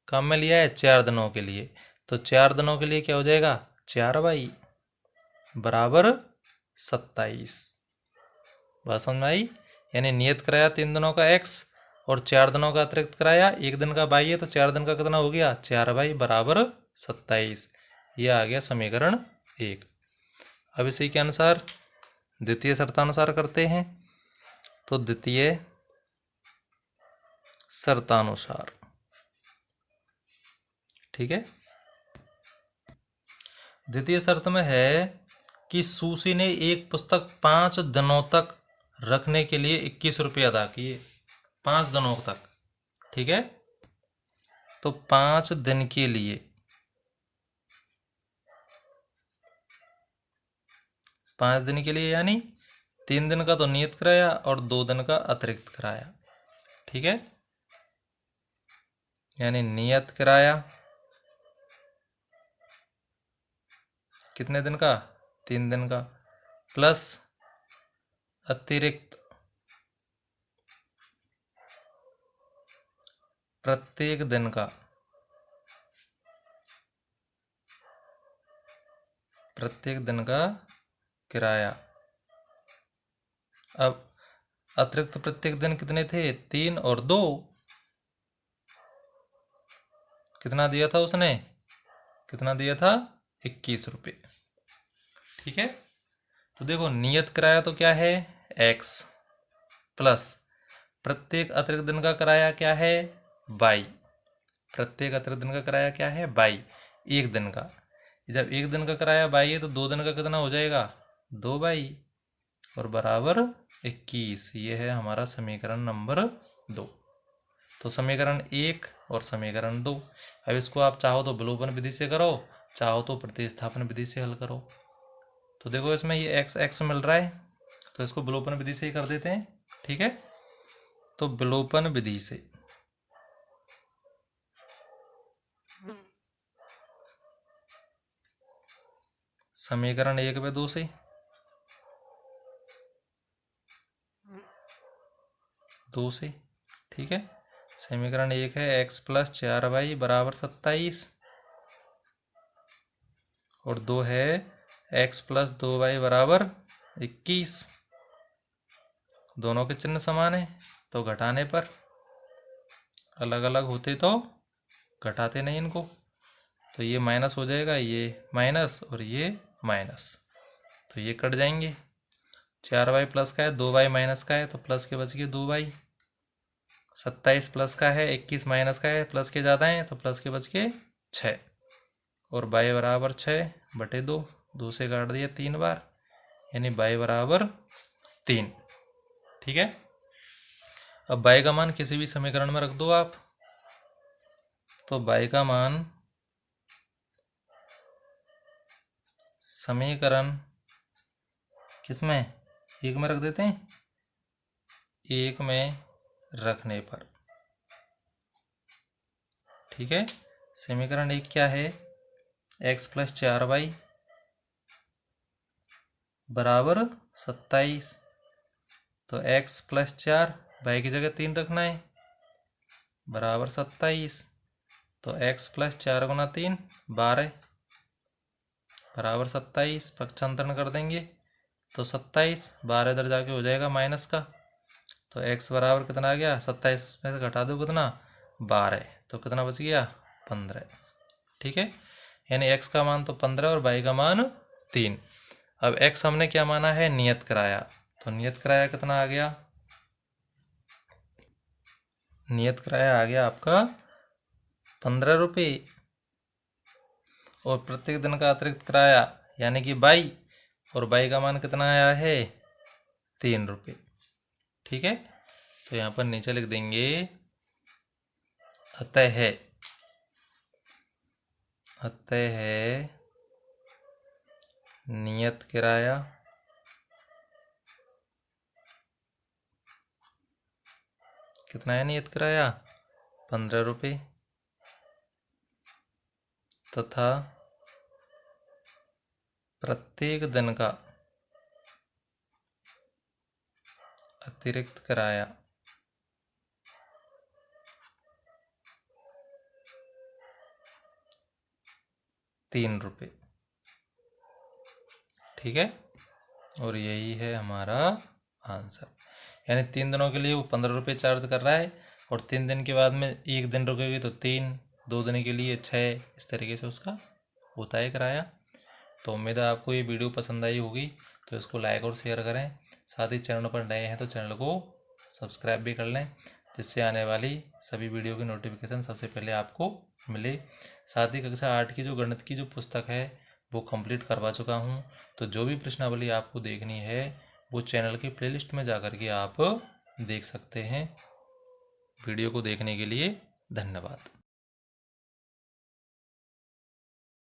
काम में लिया है, 4 दिनों के लिए, तो 4 दिनों के लिए क्या हो जाएगा, 4 बराबर 27। बात समझ में आई। यानी नियत किराया 3 दिनों का x और 4 दिनों का अतिरिक्त किराया 1 दिन का y है, तो 4 दिन का कितना हो गया, 4y बराबर 27। यह आ गया समीकरण 1। अब इसी के अनुसार द्वितीय शर्तानुसार करते हैं। तो द्वितीय शर्तानुसार, ठीक है। द्वितीय शर्त में है कि सुशी ने एक पुस्तक 5 दिनों तक रखने के लिए 21 रुपये अदा किए, 5 दिनों तक, ठीक है। तो 5 दिन के लिए, 5 दिन के लिए यानी 3 दिन का तो नियत किराया और 2 दिन का अतिरिक्त किराया, ठीक है। यानी नियत किराया कितने दिन का, 3 दिन का, प्लस अतिरिक्त प्रत्येक दिन का, प्रत्येक दिन का किराया। अब अतिरिक्त प्रत्येक दिन कितने थे, 3 और 2, कितना दिया था उसने, कितना दिया था, 21 रुपये, ठीक है। तो देखो नियत किराया तो क्या है, x, प्लस प्रत्येक अतिरिक्त दिन का किराया क्या है, y, प्रत्येक अतिरिक्त दिन का किराया क्या है, y, 1 दिन का। जब 1 दिन का किराया y है तो 2 दिन का कितना हो जाएगा, 2y, और बराबर 21। ये है हमारा समीकरण नंबर 2। तो समीकरण 1 और समीकरण 2। अब इसको आप चाहो तो विलोपन विधि से करो, चाहो तो प्रतिस्थापन विधि से हल करो। तो देखो इसमें ये x x मिल रहा है, तो इसको विलोपन विधि से ही कर देते हैं, ठीक है। तो विलोपन विधि से समीकरण 1 पे 2 से, 2 से, ठीक है। समीकरण 1 है x प्लस 4y बराबर 27, और 2 है x प्लस 2y बराबर 21। दोनों के चिन्ह समान है, तो घटाने पर, अलग अलग होते तो घटाते नहीं इनको, तो ये माइनस हो जाएगा, ये माइनस और ये माइनस, तो ये कट जाएंगे। 4y प्लस का है, 2y माइनस का है, तो प्लस के बच गए 2y। 27 प्लस का है, 21 माइनस का है, प्लस के ज़्यादा हैं तो प्लस के बच के 6, और y बराबर 6/2, 2 से काट दिया 3 बार, यानी y बराबर 3, ठीक है। अब y का मान किसी भी समीकरण में रख दो आप, तो y का मान समीकरण किसमें, 1 में रख देते हैं, 1 में रखने पर, ठीक है। समीकरण 1 क्या है, x प्लस 4y बराबर 27, तो x प्लस 4, y की जगह 3 रखना है, बराबर 27, तो x प्लस 4 गुना 3 12 बराबर 27, पक्षांतरण कर देंगे तो 27, 12 इधर जाके हो जाएगा माइनस का, तो x बराबर कितना आ गया, 27 में से घटा दो कितना, 12, तो कितना बच गया, 15, ठीक है। यानी x का मान तो 15 और y का मान 3। अब x हमने क्या माना है, नियत किराया, तो नियत किराया कितना आ गया, नियत किराया आ गया आपका 15 रुपये, और प्रत्येक दिन का अतिरिक्त किराया यानी कि y, और y का मान कितना आया है, 3 रुपये, ठीक है। तो यहाँ पर नीचे लिख देंगे, अतः नियत किराया कितना है, नियत किराया 15 रुपये, तथा प्रत्येक दिन का अतिरिक्त किराया 3 रुपये। ठीक है, और यही है हमारा आंसर। यानी 3 दिनों के लिए वो 15 रुपये चार्ज कर रहा है, और 3 दिन के बाद में 1 दिन रुकेगी तो 3, 2 दिन के लिए 6, इस तरीके से उसका होता है किराया। तो उम्मीद है आपको ये वीडियो पसंद आई होगी, तो इसको लाइक और शेयर करें। साथ ही चैनल पर नए हैं तो चैनल को सब्सक्राइब भी कर लें, जिससे आने वाली सभी वीडियो की नोटिफिकेशन सबसे पहले आपको मिले। साथ ही कक्षा 8 की जो गणित की जो पुस्तक है वो कंप्लीट करवा चुका हूँ, तो जो भी प्रश्नावली आपको देखनी है वो चैनल की प्लेलिस्ट में जाकर के आप देख सकते हैं। वीडियो को देखने के लिए धन्यवाद।